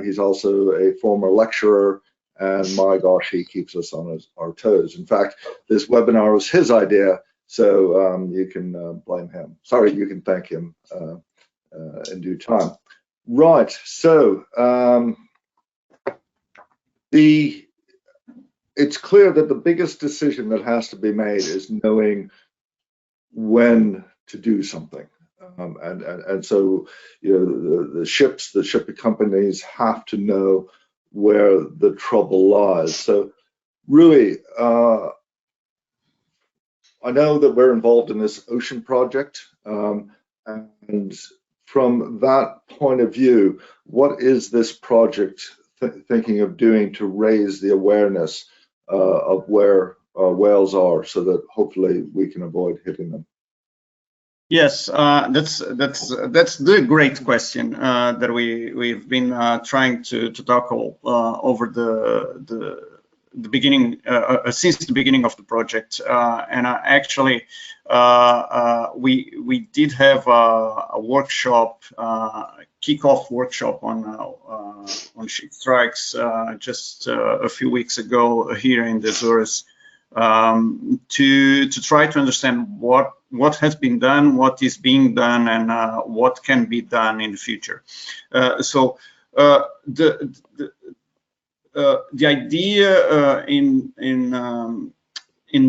A: He's also a former lecturer, and my gosh, he keeps us on our toes. In fact, this webinar was his idea, so you can blame him. Sorry, you can thank him in due time. Right, so it's clear that the biggest decision that has to be made is knowing when to do something. And so, you know, the shipping companies have to know where the trouble lies. So, Rui, I know that we're involved in this ocean project, and from that point of view, what is this project thinking of doing to raise the awareness of where whales are, so that hopefully we can avoid hitting them?
B: Yes, that's the great question that we've been trying to tackle over the beginning since the beginning of the project, and actually we did have a workshop, kickoff workshop on ship strikes just a few weeks ago here in the Azores, to try to understand what has been done, what is being done, and what can be done in the future. So the idea in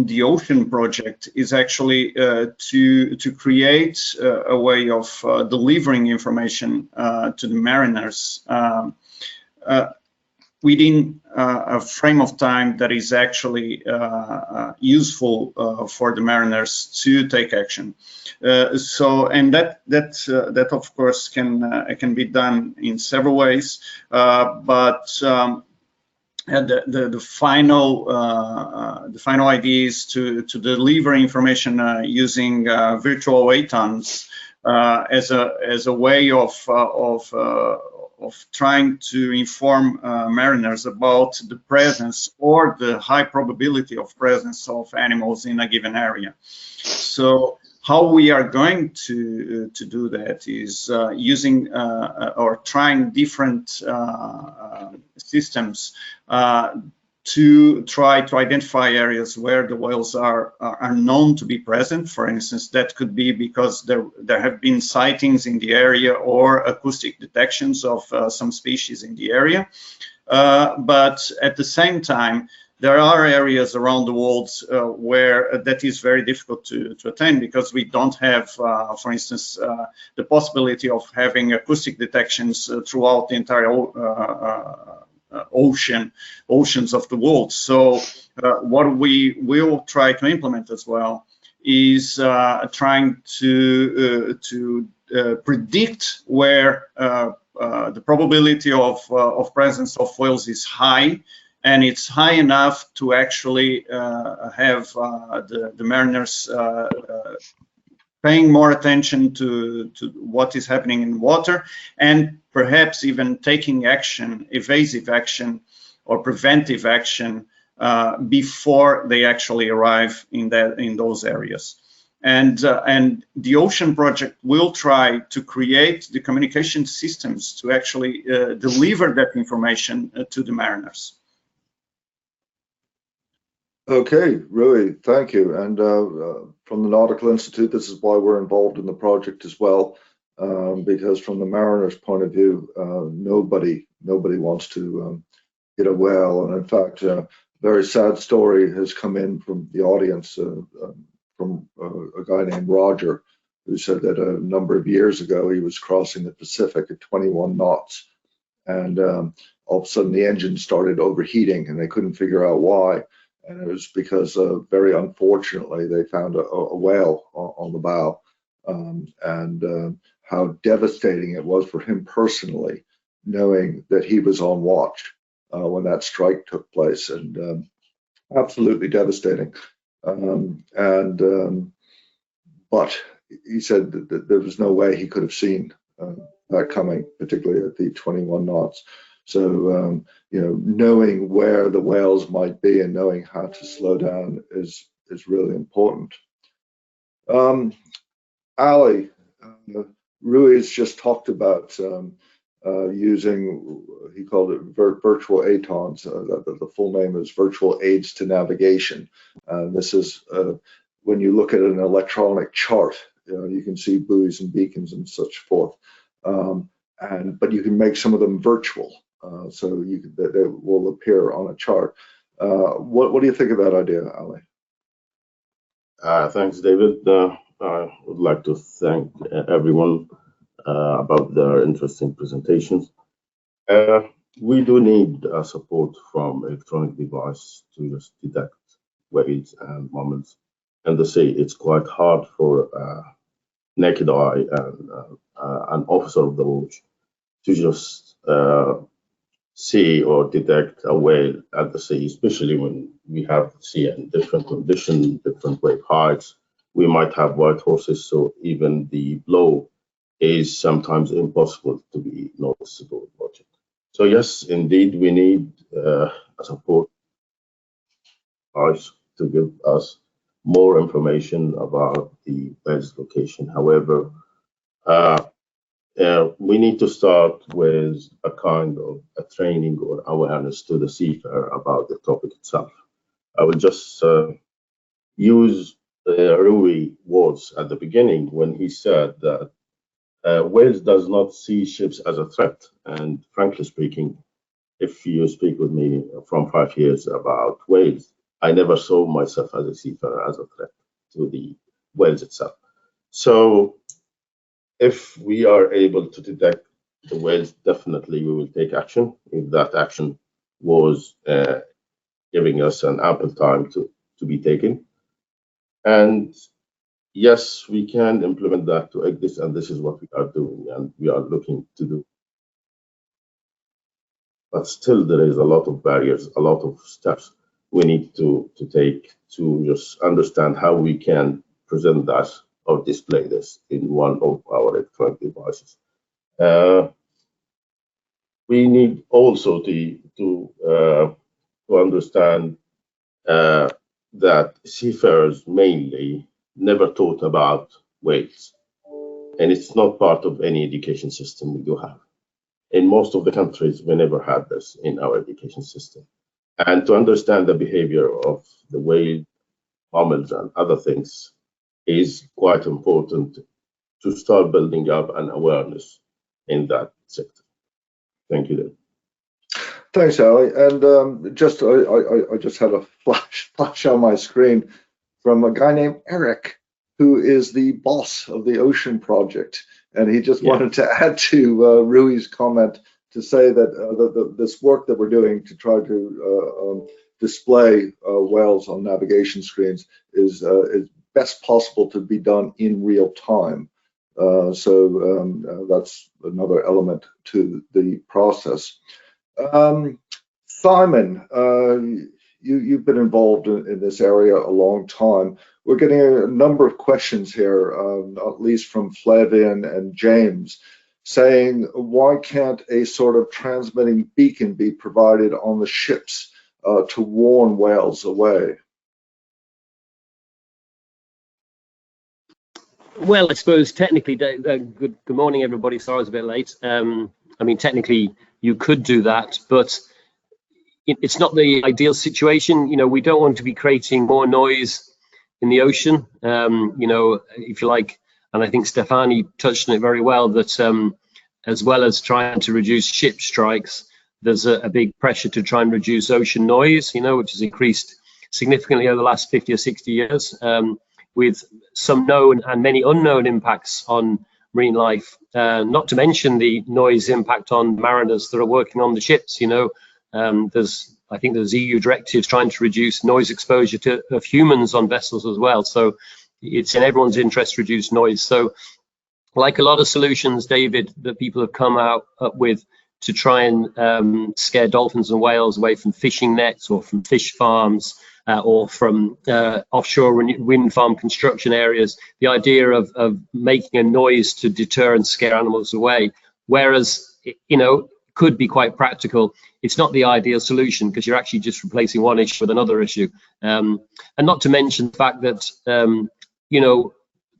B: the ocean project is actually to create a way of delivering information to the mariners within a frame of time that is actually useful for the mariners to take action. And that of course can be done in several ways, but the final idea is to deliver information using virtual ATONs as a way of trying to inform mariners about the presence or the high probability of presence of animals in a given area. So how we are going to do that is using or trying different systems to try to identify areas where the whales are known to be present. For instance, that could be because there have been sightings in the area or acoustic detections of some species in the area. But at the same time, there are areas around the world where that is very difficult to attain, because we don't have, for instance, the possibility of having acoustic detections throughout the entire oceans of the world. So what we will try to implement as well is trying to predict where the probability of presence of whales is high, and it's high enough to actually have the mariners paying more attention to what is happening in water, and perhaps even taking action, evasive action or preventive action before they actually arrive in those areas. And the Ocean Project will try to create the communication systems to actually deliver that information to the mariners.
A: Okay, Rui, thank you. And from the Nautical Institute, this is why we're involved in the project as well, because from the mariner's point of view, nobody wants to hit a whale. And in fact, a very sad story has come in from the audience from a guy named Roger, who said that a number of years ago he was crossing the Pacific at 21 knots, and all of a sudden the engine started overheating, and they couldn't figure out why. And it was because, very unfortunately, they found a whale on the bow, and how devastating it was for him personally, knowing that he was on watch when that strike took place, and absolutely devastating. But he said that there was no way he could have seen that coming, particularly at the 21 knots. So, you know, knowing where the whales might be and knowing how to slow down is really important. Ali, Rui's just talked about using, he called it virtual ATONs. The full name is Virtual Aids to Navigation. This is when you look at an electronic chart, you can see buoys and beacons and such forth. But you can make some of them virtual. So they will appear on a chart. What do you think of that idea, Ali?
E: Thanks, David. I would like to thank everyone about their interesting presentations. We do need support from electronic device to just detect whales and mammals in the sea. It's quite hard for naked eye and an officer of the watch to just see or detect a whale at the sea, especially when we have the sea in different conditions, different wave heights, we might have white horses, so even the blow is sometimes impossible to be noticeable watching. So yes, indeed, we need a support to give us more information about the whale's location. However, we need to start with a kind of a training or awareness to the seafarer about the topic itself. I will just use Rui words at the beginning when he said that Wales does not see ships as a threat. And frankly speaking, if you speak with me from 5 years about Wales, I never saw myself as a seafarer as a threat to the Wales itself. So if we are able to detect the whales, definitely we will take action if that action was giving us an ample time to be taken. And yes, we can implement that to exist, and this is what we are doing and we are looking to do. But still, there is a lot of barriers, a lot of steps we need to take to just understand how we can present that or display this in one of our electronic devices. We need also to understand that seafarers mainly never thought about whales, and it's not part of any education system we do have. In most of the countries, we never had this in our education system. And to understand the behavior of the whale, mammals, and other things is quite important to start building up an awareness in that sector. Thank you, Dave.
A: Thanks, Ali. And I just had a flash on my screen from a guy named Eric, who is the boss of the Ocean Project, and he just wanted to add to Rui's comment to say that this work that we're doing to try to display whales on navigation screens is best possible to be done in real time. So that's another element to the process. Simon, you've been involved in this area a long time. We're getting a number of questions here, at least from Flavian and James, saying, why can't a sort of transmitting beacon be provided on the ships to warn whales away?
F: Well, I suppose technically, good morning, everybody. Sorry I was a bit late. I mean, technically, you could do that, but it's not the ideal situation. You know, we don't want to be creating more noise in the ocean. You know, if you like, and I think Stefani touched on it very well, that as well as trying to reduce ship strikes, there's a big pressure to try and reduce ocean noise, you know, which has increased significantly over the last 50 or 60 years, with some known and many unknown impacts on marine life, not to mention the noise impact on mariners that are working on the ships. You know, I think there's EU directives trying to reduce noise exposure of humans on vessels as well. So it's in everyone's interest to reduce noise. So like a lot of solutions, David, that people have come up with to try and scare dolphins and whales away from fishing nets or from fish farms or from offshore wind farm construction areas, the idea of making a noise to deter and scare animals away, whereas, you know, could be quite practical. It's not the ideal solution because you're actually just replacing one issue with another issue. And not to mention the fact that, you know,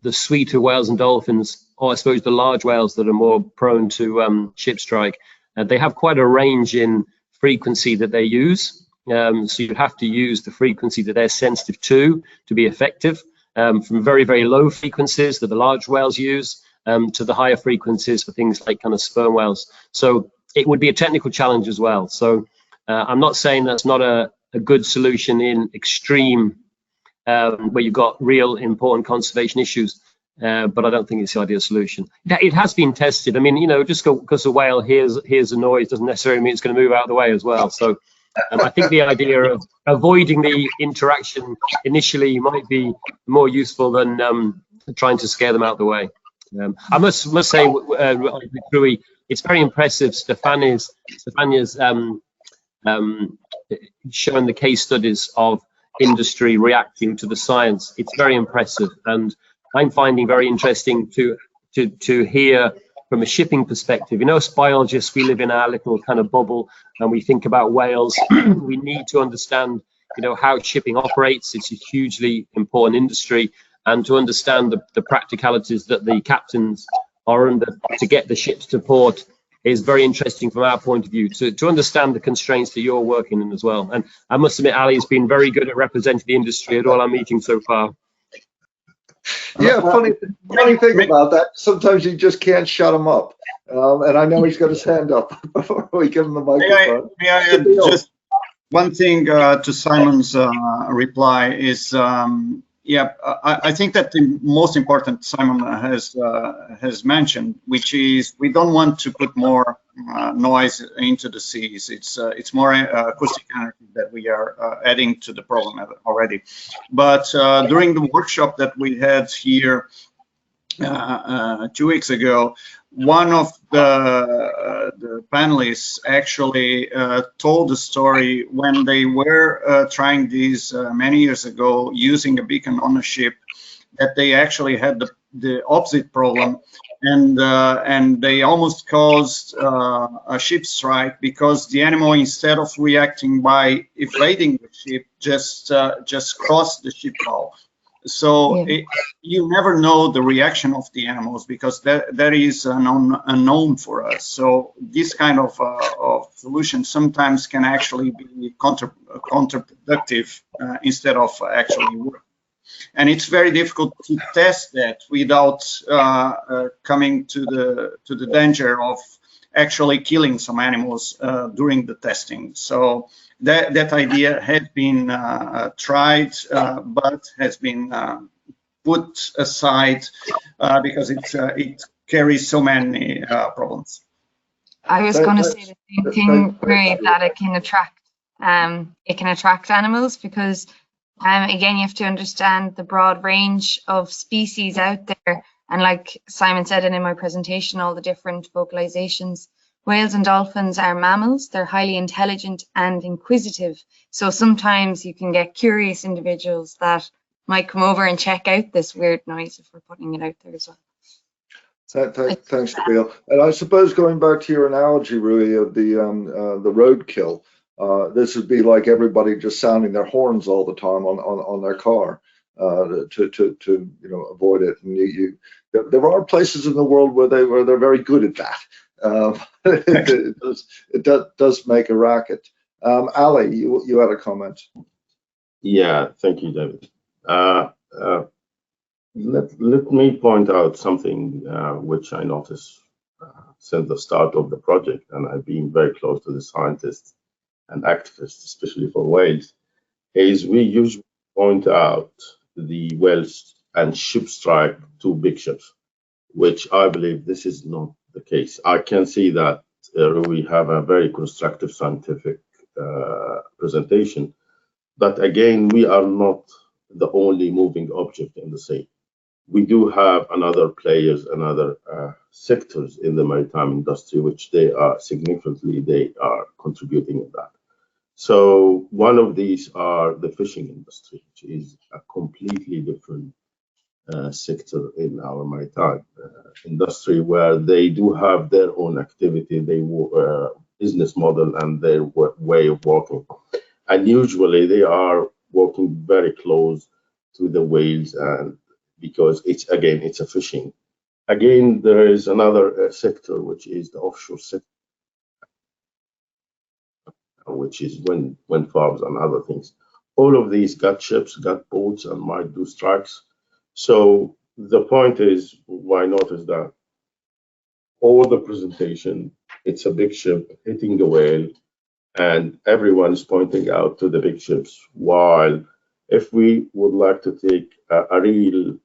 F: the suite of whales and dolphins, or I suppose the large whales that are more prone to ship strike, they have quite a range in frequency that they use. So you have to use the frequency that they're sensitive to be effective, from very, very low frequencies that the large whales use to the higher frequencies for things like kind of sperm whales. So it would be a technical challenge as well. So I'm not saying that's not a good solution in extreme, where you've got real important conservation issues, but I don't think it's the ideal solution. It has been tested. I mean, you know, just because a whale hears a noise doesn't necessarily mean it's going to move out of the way as well. So I think the idea of avoiding the interaction initially might be more useful than trying to scare them out of the way. I must say, Rui, it's very impressive. Stefania's shown the case studies of industry reacting to the science. It's very impressive, and I'm finding very interesting to hear from a shipping perspective. You know, as biologists, we live in our little kind of bubble, and we think about whales. We need to understand, you know, how shipping operates. It's a hugely important industry, and to understand the practicalities that the captains are under to get the ships to port is very interesting from our point of view, to understand the constraints that you're working in as well. And I must admit, Ali has been very good at representing the industry at all our meetings so far.
A: Yeah, funny thing about that, sometimes you just can't shut him up. And I know he's got his hand up before we give him the microphone.
B: May I add just one thing to Simon's reply is, I think that the most important Simon has mentioned, which is we don't want to put more noise into the seas. It's more acoustic energy that we are adding to the problem already. But during the workshop that we had here 2 weeks ago, one of the panelists actually told the story when they were trying these many years ago using a beacon on a ship, that they actually had the opposite problem, and they almost caused a ship strike because the animal, instead of reacting by evading the ship, just crossed the ship hull. So you never know the reaction of the animals because that is unknown for us. So this kind of solution sometimes can actually be counterproductive instead of actually work. And it's very difficult to test that without coming to the danger of actually killing some animals during the testing. So that idea has been tried, but has been put aside because it carries so many problems.
C: I was going to say the same thing, Ray, that it can attract animals because again, you have to understand the broad range of species out there, and like Simon said, and in my presentation, all the different vocalizations. Whales and dolphins are mammals. They're highly intelligent and inquisitive. So sometimes you can get curious individuals that might come over and check out this weird noise if we're putting it out there as well.
A: Thanks, Bill. And I suppose going back to your analogy, Rui, of the roadkill, this would be like everybody just sounding their horns all the time on their car to avoid it. And there are places in the world where they're very good at that. It does make a racket. Ali, you had a comment.
E: Yeah, thank you, David. Let me point out something which I noticed since the start of the project, and I've been very close to the scientists and activists, especially for whales, is we usually point out the whales and ship strike to big ships, which I believe this is not the case. I can see that we have a very constructive scientific presentation, but again, we are not the only moving object in the sea. We do have another players, another sectors in the maritime industry, which they are contributing in that. So one of these are the fishing industry, which is a completely different sector in our maritime industry, where they do have their own activity, their business model, and their way of working. And usually they are working very close to the whales, and because it's a fishing. Again, there is another sector, which is the offshore sector, which is wind farms and other things. All of these got ships, got boats, and might do strikes. So the point is, why notice that all the presentation, it's a big ship hitting the whale, and everyone is pointing out to the big ships. While if we would like to take a real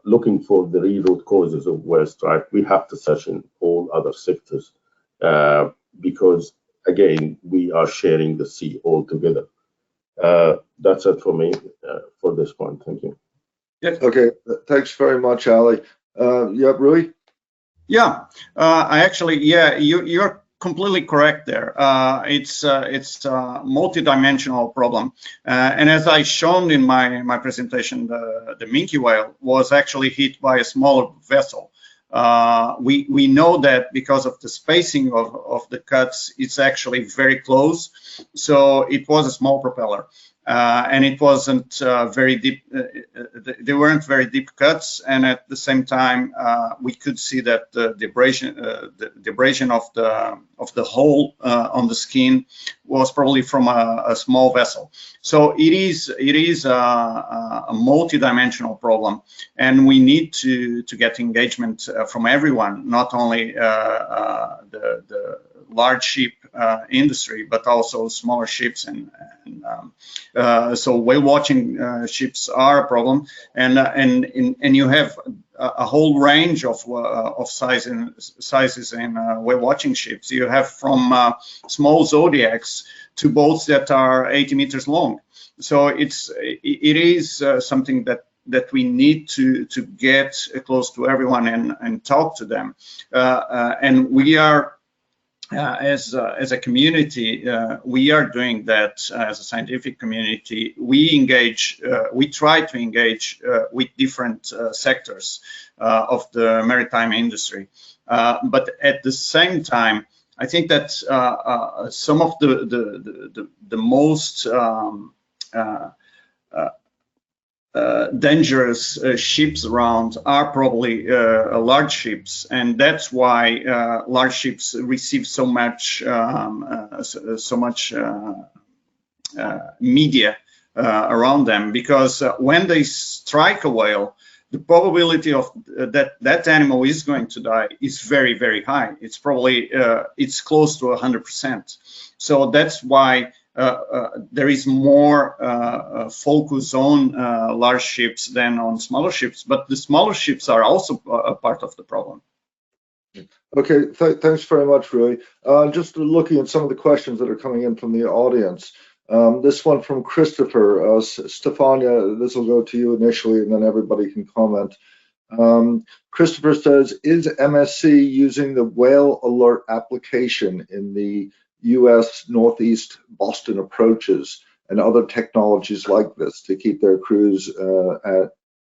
E: looking for the real root causes of whale strike, we have to session all other sectors because again, we are sharing the sea all together. That's it for me for this point. Thank you.
B: Yes.
A: Okay, thanks very much, Ali. Rui?
B: Yeah, I actually, you're completely correct there. It's a multi-dimensional problem, and as I shown in my presentation, the minke whale was actually hit by a smaller vessel. We know that because of the spacing of the cuts, it's actually very close. So it was a small propeller, and it wasn't very deep. They weren't very deep cuts, and at the same time, we could see that the abrasion of the hole on the skin was probably from a small vessel. So it is a multi-dimensional problem, and we need to get engagement from everyone, not only the large ship industry, but also smaller ships, and so whale watching ships are a problem, and you have a whole range of sizes in whale watching ships. You have from small zodiacs to boats that are 80 meters long. So it is something that we need to get close to everyone and talk to them, and we are. As a community, we are doing that as a scientific community. We try to engage with different sectors of the maritime industry. But at the same time, I think that some of the most dangerous ships around are probably large ships, and that's why large ships receive so much media around them, because when they strike a whale, the probability of that animal is going to die is very, very high. It's probably it's close to 100%. So that's why there is more focus on large ships than on smaller ships, but the smaller ships are also a part of the problem.
A: Okay, thanks very much, Rui. Just looking at some of the questions that are coming in from the audience. This one from Christopher. Stefania, this will go to you initially, and then everybody can comment. Christopher says, is MSC using the whale alert application in the U.S. Northeast Boston approaches and other technologies like this to keep their crews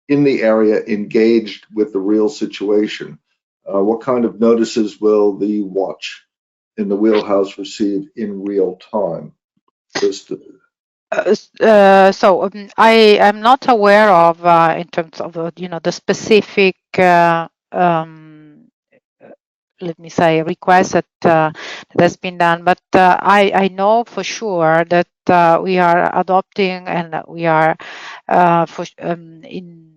A: in the area engaged with the real situation? What kind of notices will the watch in the wheelhouse receive in real time?
D: I am not aware of, in terms of the specific let me say, request that has been done, but I know for sure that we are adopting, and we are in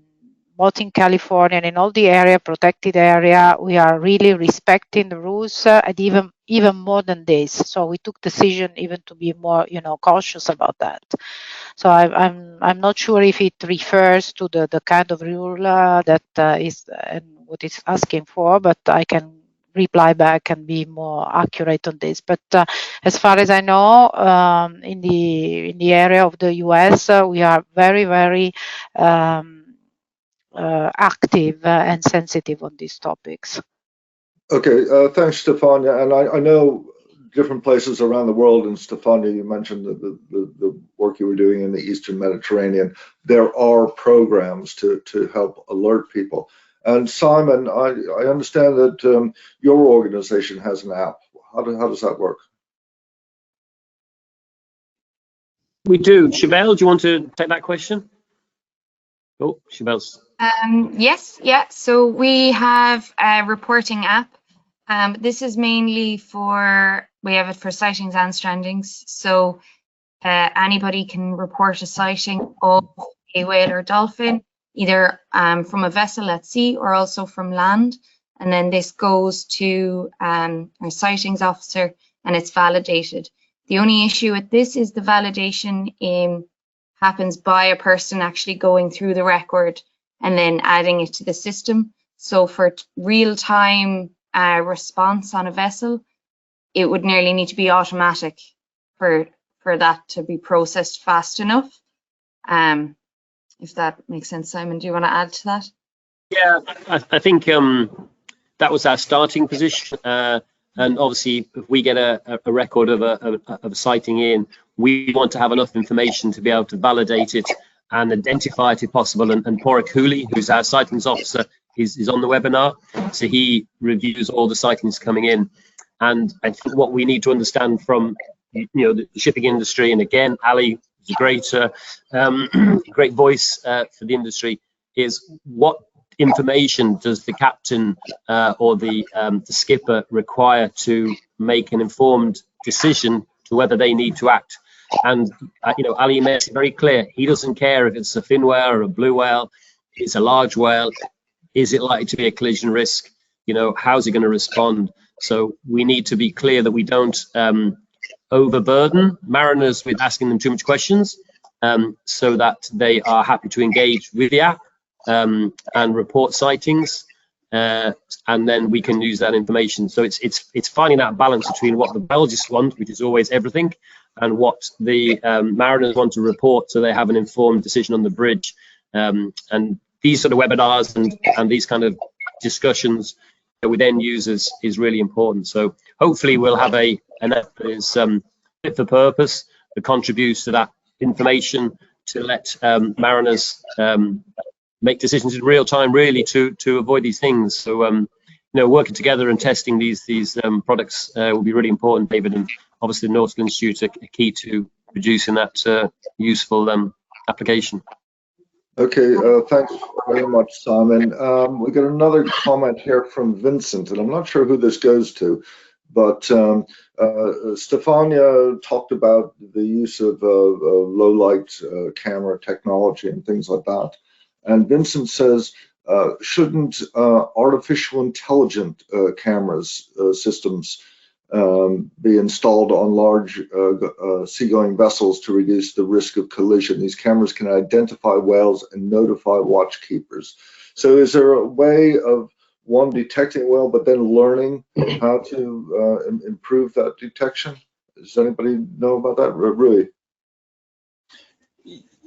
D: both in California and in all the area, protected area, we are really respecting the rules, and even more than this. So we took decision even to be more, cautious about that. So I'm not sure if it refers to the kind of rule that is and what it's asking for, but I can reply back and be more accurate on this. But as far as I know, in the area of the US, we are very, very active and sensitive on these topics.
A: Okay, thanks, Stefania. And I know different places around the world, and Stefania, you mentioned the work you were doing in the Eastern Mediterranean. There are programs to help alert people. And Simon, I understand that your organization has an app. How does that work?
F: We do. Chevelle, do you want to take that question? Oh, Chevelle's.
C: Yes, yeah. So we have a reporting app. This is mainly we have it for sightings and strandings. So anybody can report a sighting of a whale or dolphin, either from a vessel at sea or also from land. And then this goes to our sightings officer, and it's validated. The only issue with this is the validation happens by a person actually going through the record and then adding it to the system. So for real-time response on a vessel, it would nearly need to be automatic for that to be processed fast enough. If that makes sense. Simon, do you want to add to that?
F: Yeah, I think that was our starting position. And obviously, if we get a record of a sighting in, we want to have enough information to be able to validate it and identify it if possible. And Porrick Hooley, who's our sightings officer, is on the webinar. So he reviews all the sightings coming in. And I think what we need to understand from the shipping industry, and again, Ali is a great great voice for the industry, is what information does the captain or the skipper require to make an informed decision to whether they need to act. And Ali makes it very clear, he doesn't care if it's a fin whale or a blue whale, it's a large whale, is it likely to be a collision risk, how's it going to respond? So we need to be clear that we don't overburden mariners with asking them too much questions, so that they are happy to engage with the app and report sightings, and then we can use that information. So it's finding that balance between what the biologists want, which is always everything, and what the mariners want to report, so they have an informed decision on the bridge. And these sort of webinars and these kind of discussions with end users is really important. So hopefully we'll have an app that is fit for purpose, that contributes to that information to let mariners make decisions in real time, really, to avoid these things. So working together and testing these products will be really important, David, and obviously the Nautical Institute are key to producing that useful application.
A: Okay, thanks very much, Simon. We got another comment here from Vincent, and I'm not sure who this goes to, but Stefania talked about the use of low light camera technology and things like that. And Vincent says, shouldn't artificial intelligent cameras systems be installed on large seagoing vessels to reduce the risk of collision? These cameras can identify whales and notify watch keepers. So is there a way of one detecting a whale but then learning how to improve that detection? Does anybody know about that? Rui?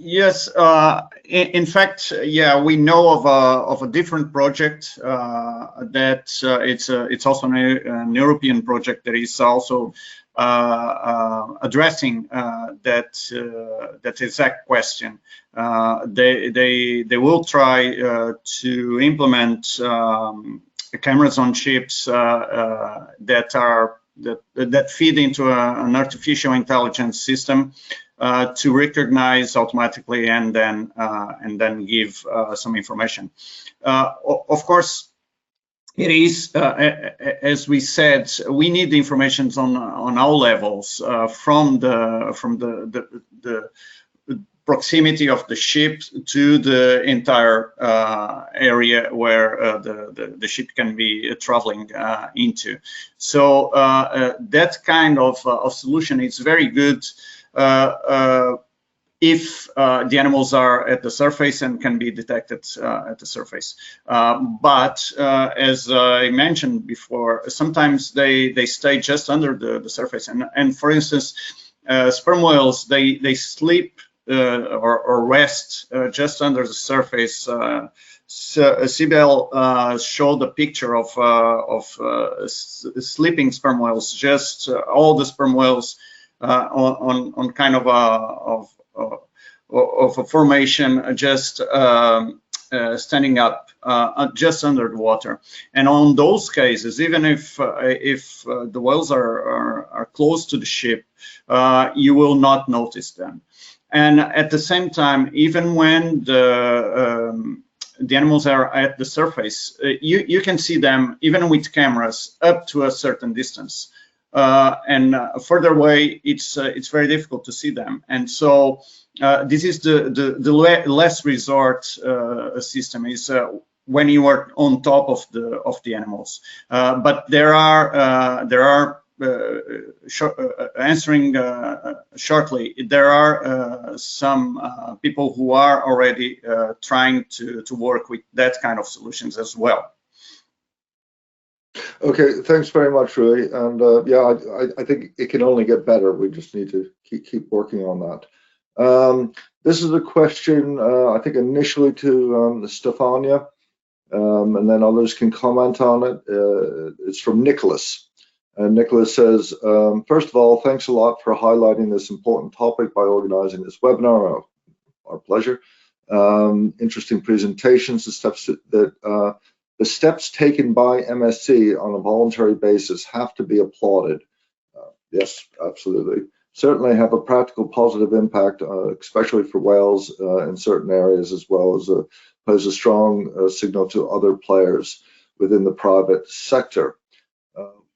B: Yes, in fact, yeah, we know of a different project that it's also an European project that is also addressing that exact question. They will try to implement cameras on ships that feed into an artificial intelligence system to recognize automatically and then give some information. Of course, it is as we said, we need the information on all levels, from the proximity of the ship to the entire area where the ship can be traveling into. So that kind of solution is very good if the animals are at the surface and can be detected at the surface. But as I mentioned before, sometimes they stay just under the surface. And for instance, sperm whales, they sleep or rest just under the surface. Sibel showed a picture of sleeping sperm whales, just all the sperm whales on kind of a formation, just standing up just under the water. And on those cases, even if the whales are close to the ship, you will not notice them. And at the same time, even when the animals are at the surface, you can see them even with cameras up to a certain distance. And further away, it's very difficult to see them. And so this is the last resort system, is when you are on top of the animals. But there are answering shortly, there are some people who are already trying to work with that kind of solutions as well.
A: Okay, thanks very much, Rui. And yeah, I think it can only get better. We just need to keep working on that. This is a question, I think, initially to Stefania, and then others can comment on it. It's from Nicholas. And Nicholas says, first of all, thanks a lot for highlighting this important topic by organizing this webinar. Our pleasure. Interesting presentations. The steps taken by MSC on a voluntary basis have to be applauded. Yes, absolutely. Certainly have a practical positive impact, especially for whales in certain areas, as well as pose a strong signal to other players within the private sector.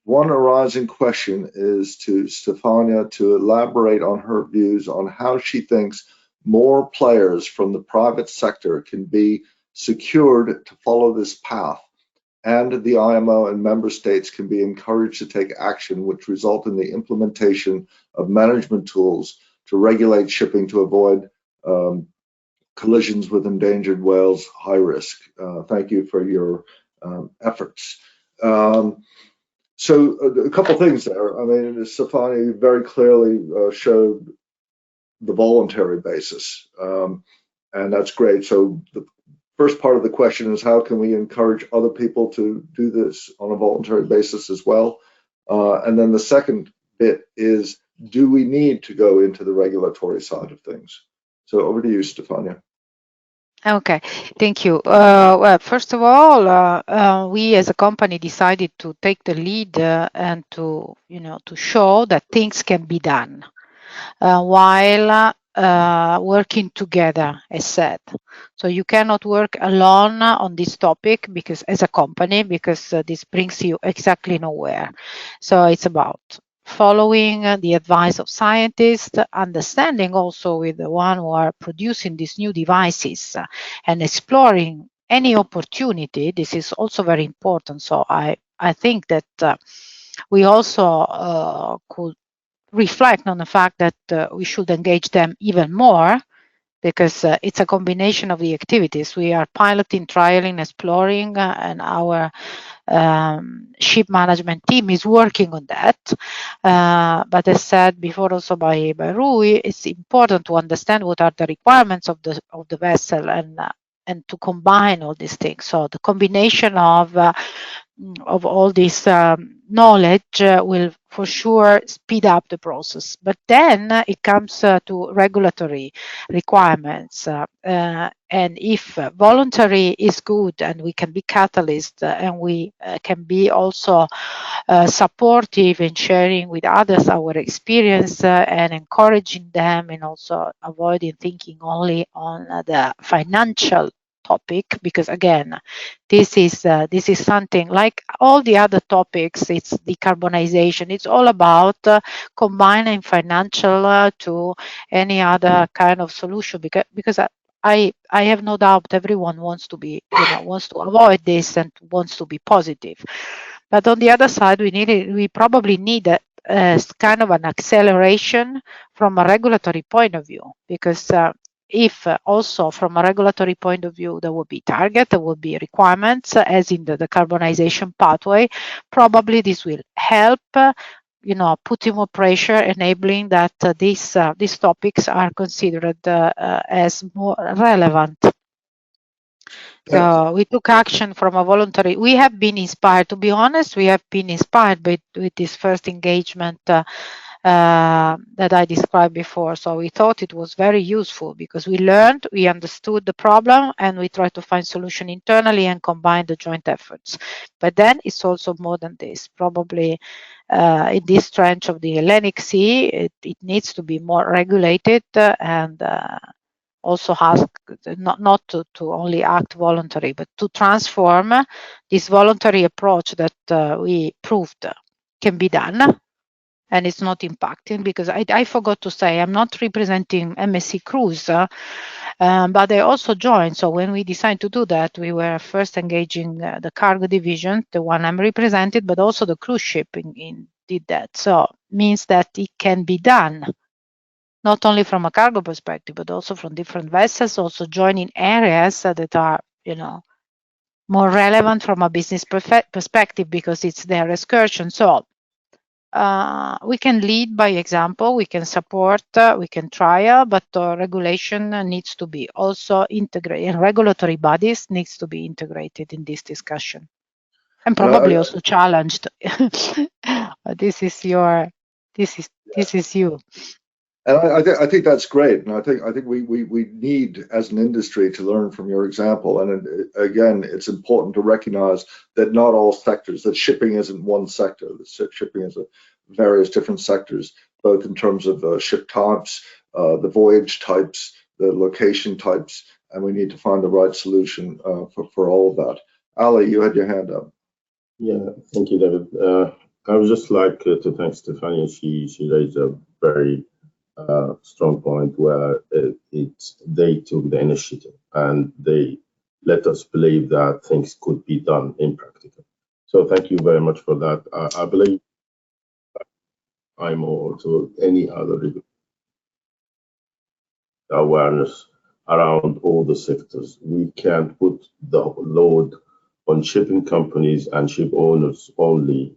A: One arising question is to Stefania to elaborate on her views on how she thinks more players from the private sector can be secured to follow this path, and the IMO and member states can be encouraged to take action which result in the implementation of management tools to regulate shipping to avoid collisions with endangered whales high risk. Thank you for your efforts. So a couple things there. I mean, Stefani very clearly showed the voluntary basis, and that's great. So the first part of the question is, how can we encourage other people to do this on a voluntary basis as well? And then the second bit is, do we need to go into the regulatory side of things? So over to you, Stefania.
D: Okay, thank you. Well, first of all, we as a company decided to take the lead and to show that things can be done while working together, as said. So you cannot work alone on this topic because, as a company, because this brings you exactly nowhere. So it's about following the advice of scientists, understanding also with the one who are producing these new devices and exploring any opportunity. This is also very important. So I think that we also could reflect on the fact that we should engage them even more, because it's a combination of the activities. We are piloting, trialing, exploring, and our ship management team is working on that. But as said before also by Rui, it's important to understand what are the requirements of the vessel and to combine all these things. So the combination of all this knowledge will for sure speed up the process. But then it comes to regulatory requirements. And if voluntary is good and we can be catalyst and we can be also supportive in sharing with others our experience and encouraging them, and also avoiding thinking only on the financial topic, because again, this is something like all the other topics. It's decarbonization. It's all about combining financial to any other kind of solution, because I have no doubt everyone wants to be wants to avoid this and wants to be positive. But on the other side, we probably need a kind of an acceleration from a regulatory point of view, because if also from a regulatory point of view there will be target, there will be requirements as in the decarbonization pathway, probably this will help putting more pressure, enabling that these topics are considered as more relevant. So we took action from a voluntary. We have been inspired, to be honest. We have been inspired with this first engagement that I described before. So we thought it was very useful because we learned, we understood the problem, and we tried to find solution internally and combine the joint efforts. But then it's also more than this. Probably in this trench of the Hellenic Sea, it needs to be more regulated and also ask not to only act voluntary, but to transform this voluntary approach that we proved can be done. And it's not impacting, because I forgot to say, I'm not representing MSC Cruise, but they also joined. So when we decided to do that, we were first engaging the cargo division, the one I'm represented, but also the cruise shipping did that. So means that it can be done, not only from a cargo perspective, but also from different vessels, also joining areas that are, more relevant from a business perspective, because it's their excursion. So we can lead by example, we can support, we can trial, but regulation needs to be also integrated, and regulatory bodies needs to be integrated in this discussion. And probably also challenged. This is you.
A: And I think that's great, and I think we need as an industry to learn from your example. And again, it's important to recognize that not all sectors, that shipping isn't one sector. That shipping is various different sectors, both in terms of ship types, the voyage types, the location types, and we need to find the right solution for all of that. Ali, you had your hand up.
E: Yeah, thank you, David. I would just like to thank Stefania. She raised a very strong point where they took the initiative and they let us believe that things could be done in practical. So thank you very much for that. I believe I'm also any other awareness around all the sectors. We can't put the load on shipping companies and ship owners only.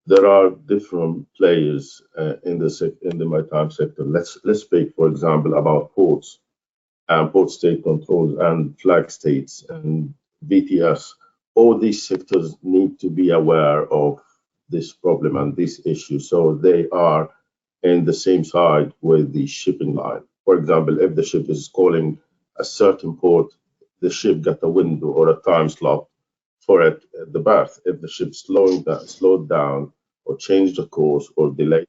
E: There are different players in the maritime sector. Let's speak, for example, about ports and port state controls and flag states and VTS. All these sectors need to be aware of this problem and this issue, so they are in the same side with the shipping line. For example, if the ship is calling a certain port, the ship got a window or a time slot for it at the berth. If the ship slowed down or changed the course or delayed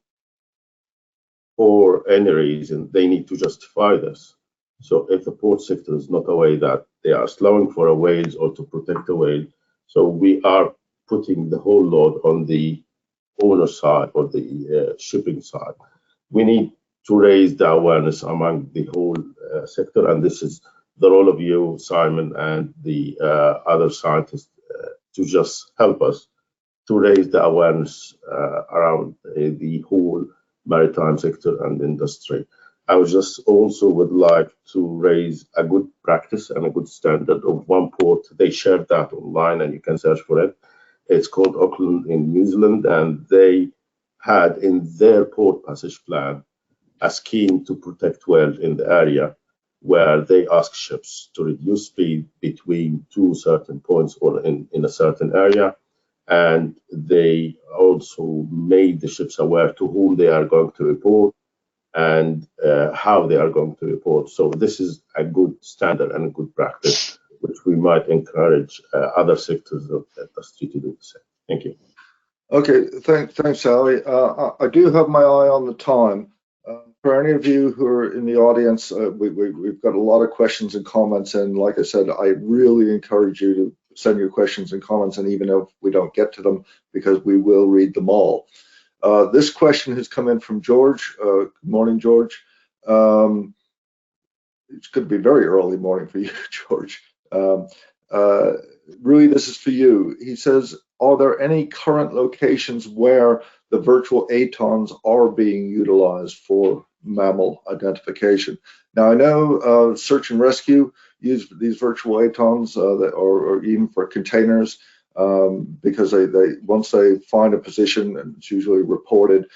E: for any reason, they need to justify this. So if the port sector is not aware that they are slowing for a whales or to protect the whale, so we are putting the whole load on the owner side or the shipping side. We need to raise the awareness among the whole sector, and this is the role of you, Simon, and the other scientists to just help us to raise the awareness around the whole maritime sector and industry. I would just also would like to raise a good practice and a good standard of one port. They shared that online and you can search for it. It's called Auckland in New Zealand, and they had in their port passage plan a scheme to protect whales in the area, where they ask ships to reduce speed between two certain points or in a certain area. And they also made the ships aware to whom they are going to report and how they are going to report. So this is a good standard and a good practice, which we might encourage other sectors of the industry to do the same. Thank you.
A: Okay, thanks, Ali. I do have my eye on the time. For any of you who are in the audience, we've got a lot of questions and comments, and like I said, I really encourage you to send your questions and comments, and even if we don't get to them, because we will read them all. This question has come in from George. Good morning, George. It's going to be very early morning for you, George. Rui, this is for you. He says, are there any current locations where the virtual ATONs are being utilized for mammal identification? Now, I know search and rescue use these virtual ATONs or even for containers because they once they find a position, and it's usually reported,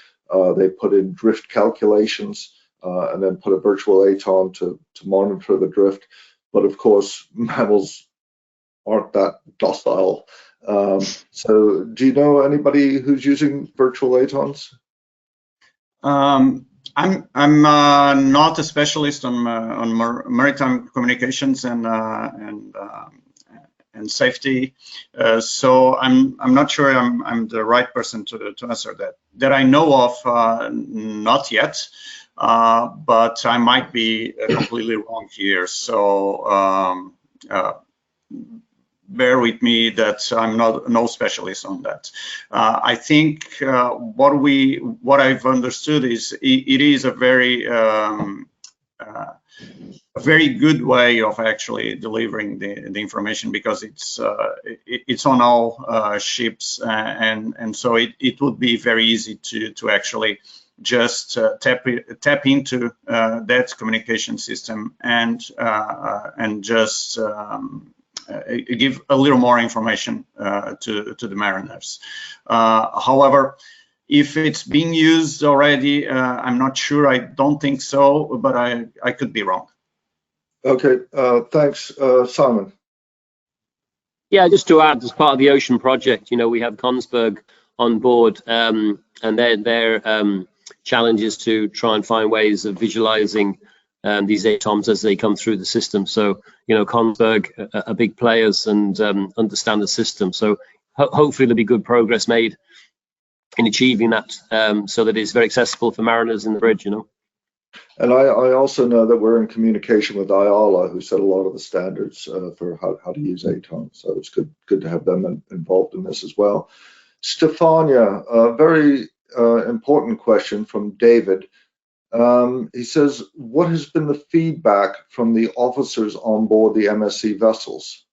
A: they put in drift calculations and then put a virtual ATON to monitor the drift. But of course, mammals aren't that docile. So do you know anybody who's using virtual ATONs?
B: I'm not a specialist on maritime communications and safety, so I'm not sure I'm the right person to answer that. That I know of, not yet, but I might be completely wrong here. So bear with me that I'm no specialist on that. I think what I've understood is it is a very good way of actually delivering the information, because it's on all ships, and so it would be very easy to actually just tap into that communication system and just give a little more information to the mariners. However, if it's being used already, I'm not sure. I don't think so, but I could be wrong.
A: Okay, thanks, Simon.
F: Yeah, just to add, as part of the Ocean Project, you know, we have Kongsberg on board, and their challenge is to try and find ways of visualizing these ATOMs as they come through the system. So, you know, Kongsberg are big players and understand the system. So hopefully there'll be good progress made in achieving that, so that it's very accessible for mariners in the bridge, you know.
A: And I also know that we're in communication with IALA, who set a lot of the standards for how to use ATOM. So it's good to have them involved in this as well. Stefania, a very important question from David. He says, what has been the feedback from the officers on board the MSC vessels?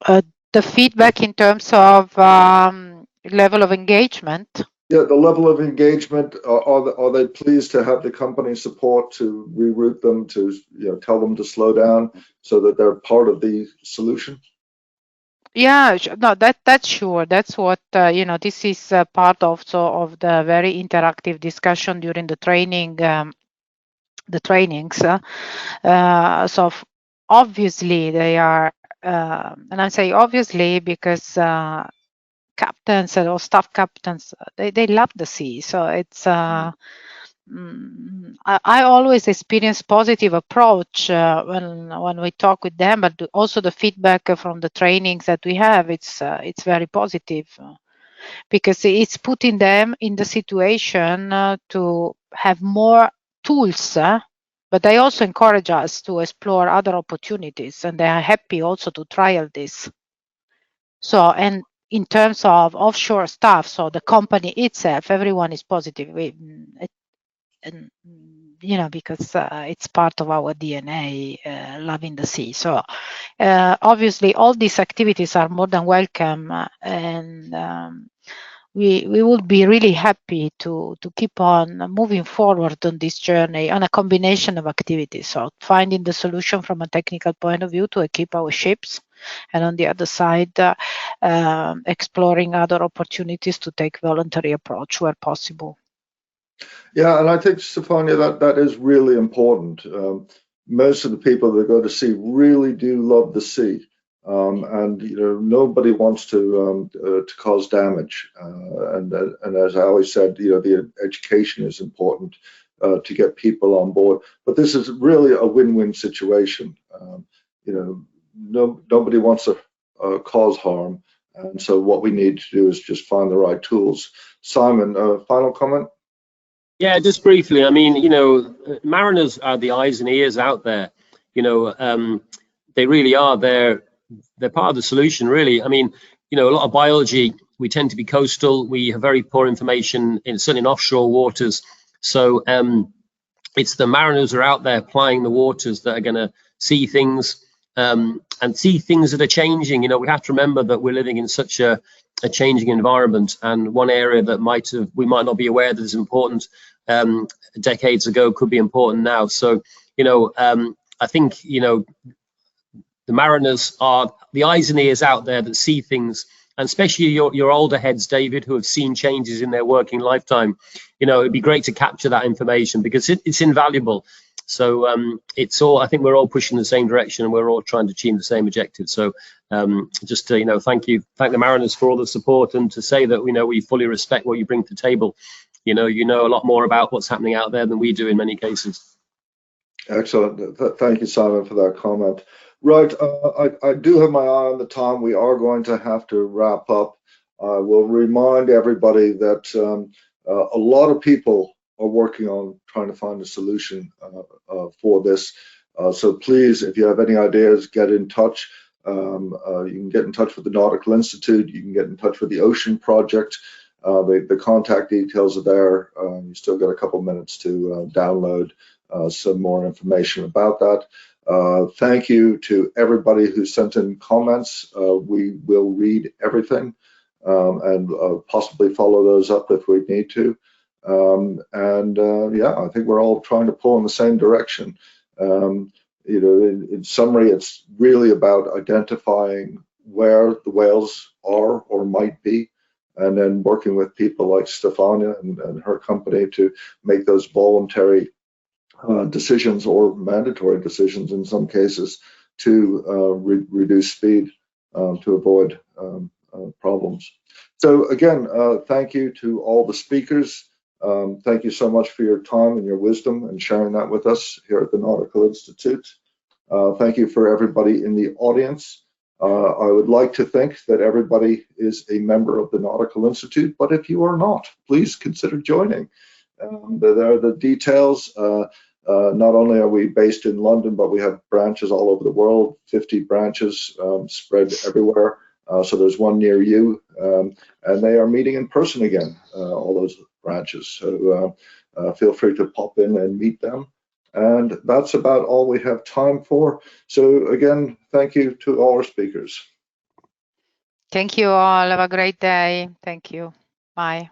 D: The feedback in terms of level of engagement.
A: Yeah, the level of engagement. Are they pleased to have the company support to reroute them, to tell them to slow down so that they're part of the solution?
D: Yeah, no, that's sure. That's what this is part of the very interactive discussion during the training, the trainings. So obviously they are, and I say obviously because captains or staff captains, they love the sea. So it's I always experience positive approach when we talk with them, but also the feedback from the trainings that we have, it's very positive, because it's putting them in the situation to have more tools, but they also encourage us to explore other opportunities, and they are happy also to trial this. So, and in terms of offshore staff, so the company itself, everyone is positive. Because it's part of our DNA, loving the sea. So obviously all these activities are more than welcome, and we would be really happy to keep on moving forward on this journey on a combination of activities. So finding the solution from a technical point of view to equip our ships, and on the other side, exploring other opportunities to take voluntary approach where possible.
A: Yeah, and I think, Stefania, that is really important. Most of the people that go to sea really do love the sea, and nobody wants to cause damage. And as I always said, the education is important to get people on board. But this is really a win-win situation. Nobody wants to cause harm, and so what we need to do is just find the right tools. Simon, final comment?
F: Yeah, just briefly. I mean, mariners are the eyes and ears out there. They really are. They're part of the solution, really. I mean, a lot of biology, we tend to be coastal. We have very poor information certainly in offshore waters. So it's the mariners who are out there plying the waters that are going to see things, and see things that are changing. We have to remember that we're living in such a changing environment, and one area that we might not be aware that is important decades ago could be important now. So I think the mariners are the eyes and ears out there that see things, and especially your older heads, David, who have seen changes in their working lifetime. It'd be great to capture that information because it's invaluable. So it's all, I think we're all pushing the same direction, and we're all trying to achieve the same objective. So just to thank the mariners for all the support, and to say that we fully respect what you bring to the table. You know a lot more about what's happening out there than we do in many cases.
A: Excellent. Thank you, Simon, for that comment. Right, I do have my eye on the time. We are going to have to wrap up. I will remind everybody that a lot of people are working on trying to find a solution for this. So please, if you have any ideas, get in touch. You can get in touch with the Nautical Institute. You can get in touch with the Ocean Project. The contact details are there. You still got a couple minutes to download some more information about that. Thank you to everybody who sent in comments. We will read everything and possibly follow those up if we need to. Yeah, I think we're all trying to pull in the same direction. In summary, it's really about identifying where the whales are or might be, and then working with people like Stefania and her company to make those voluntary decisions, or mandatory decisions in some cases, to reduce speed to avoid problems. So again, thank you to all the speakers. Thank you so much for your time and your wisdom and sharing that with us here at the Nautical Institute. Thank you for everybody in the audience. I would like to think that everybody is a member of the Nautical Institute, but if you are not, please consider joining. There are the details. Not only are we based in London, but we have branches all over the world, 50 branches spread everywhere. So there's one near you, and they are meeting in person again, all those branches. So feel free to pop in and meet them. And that's about all we have time for. So again, thank you to all our speakers.
D: Thank you all. Have a great day. Thank you. Bye.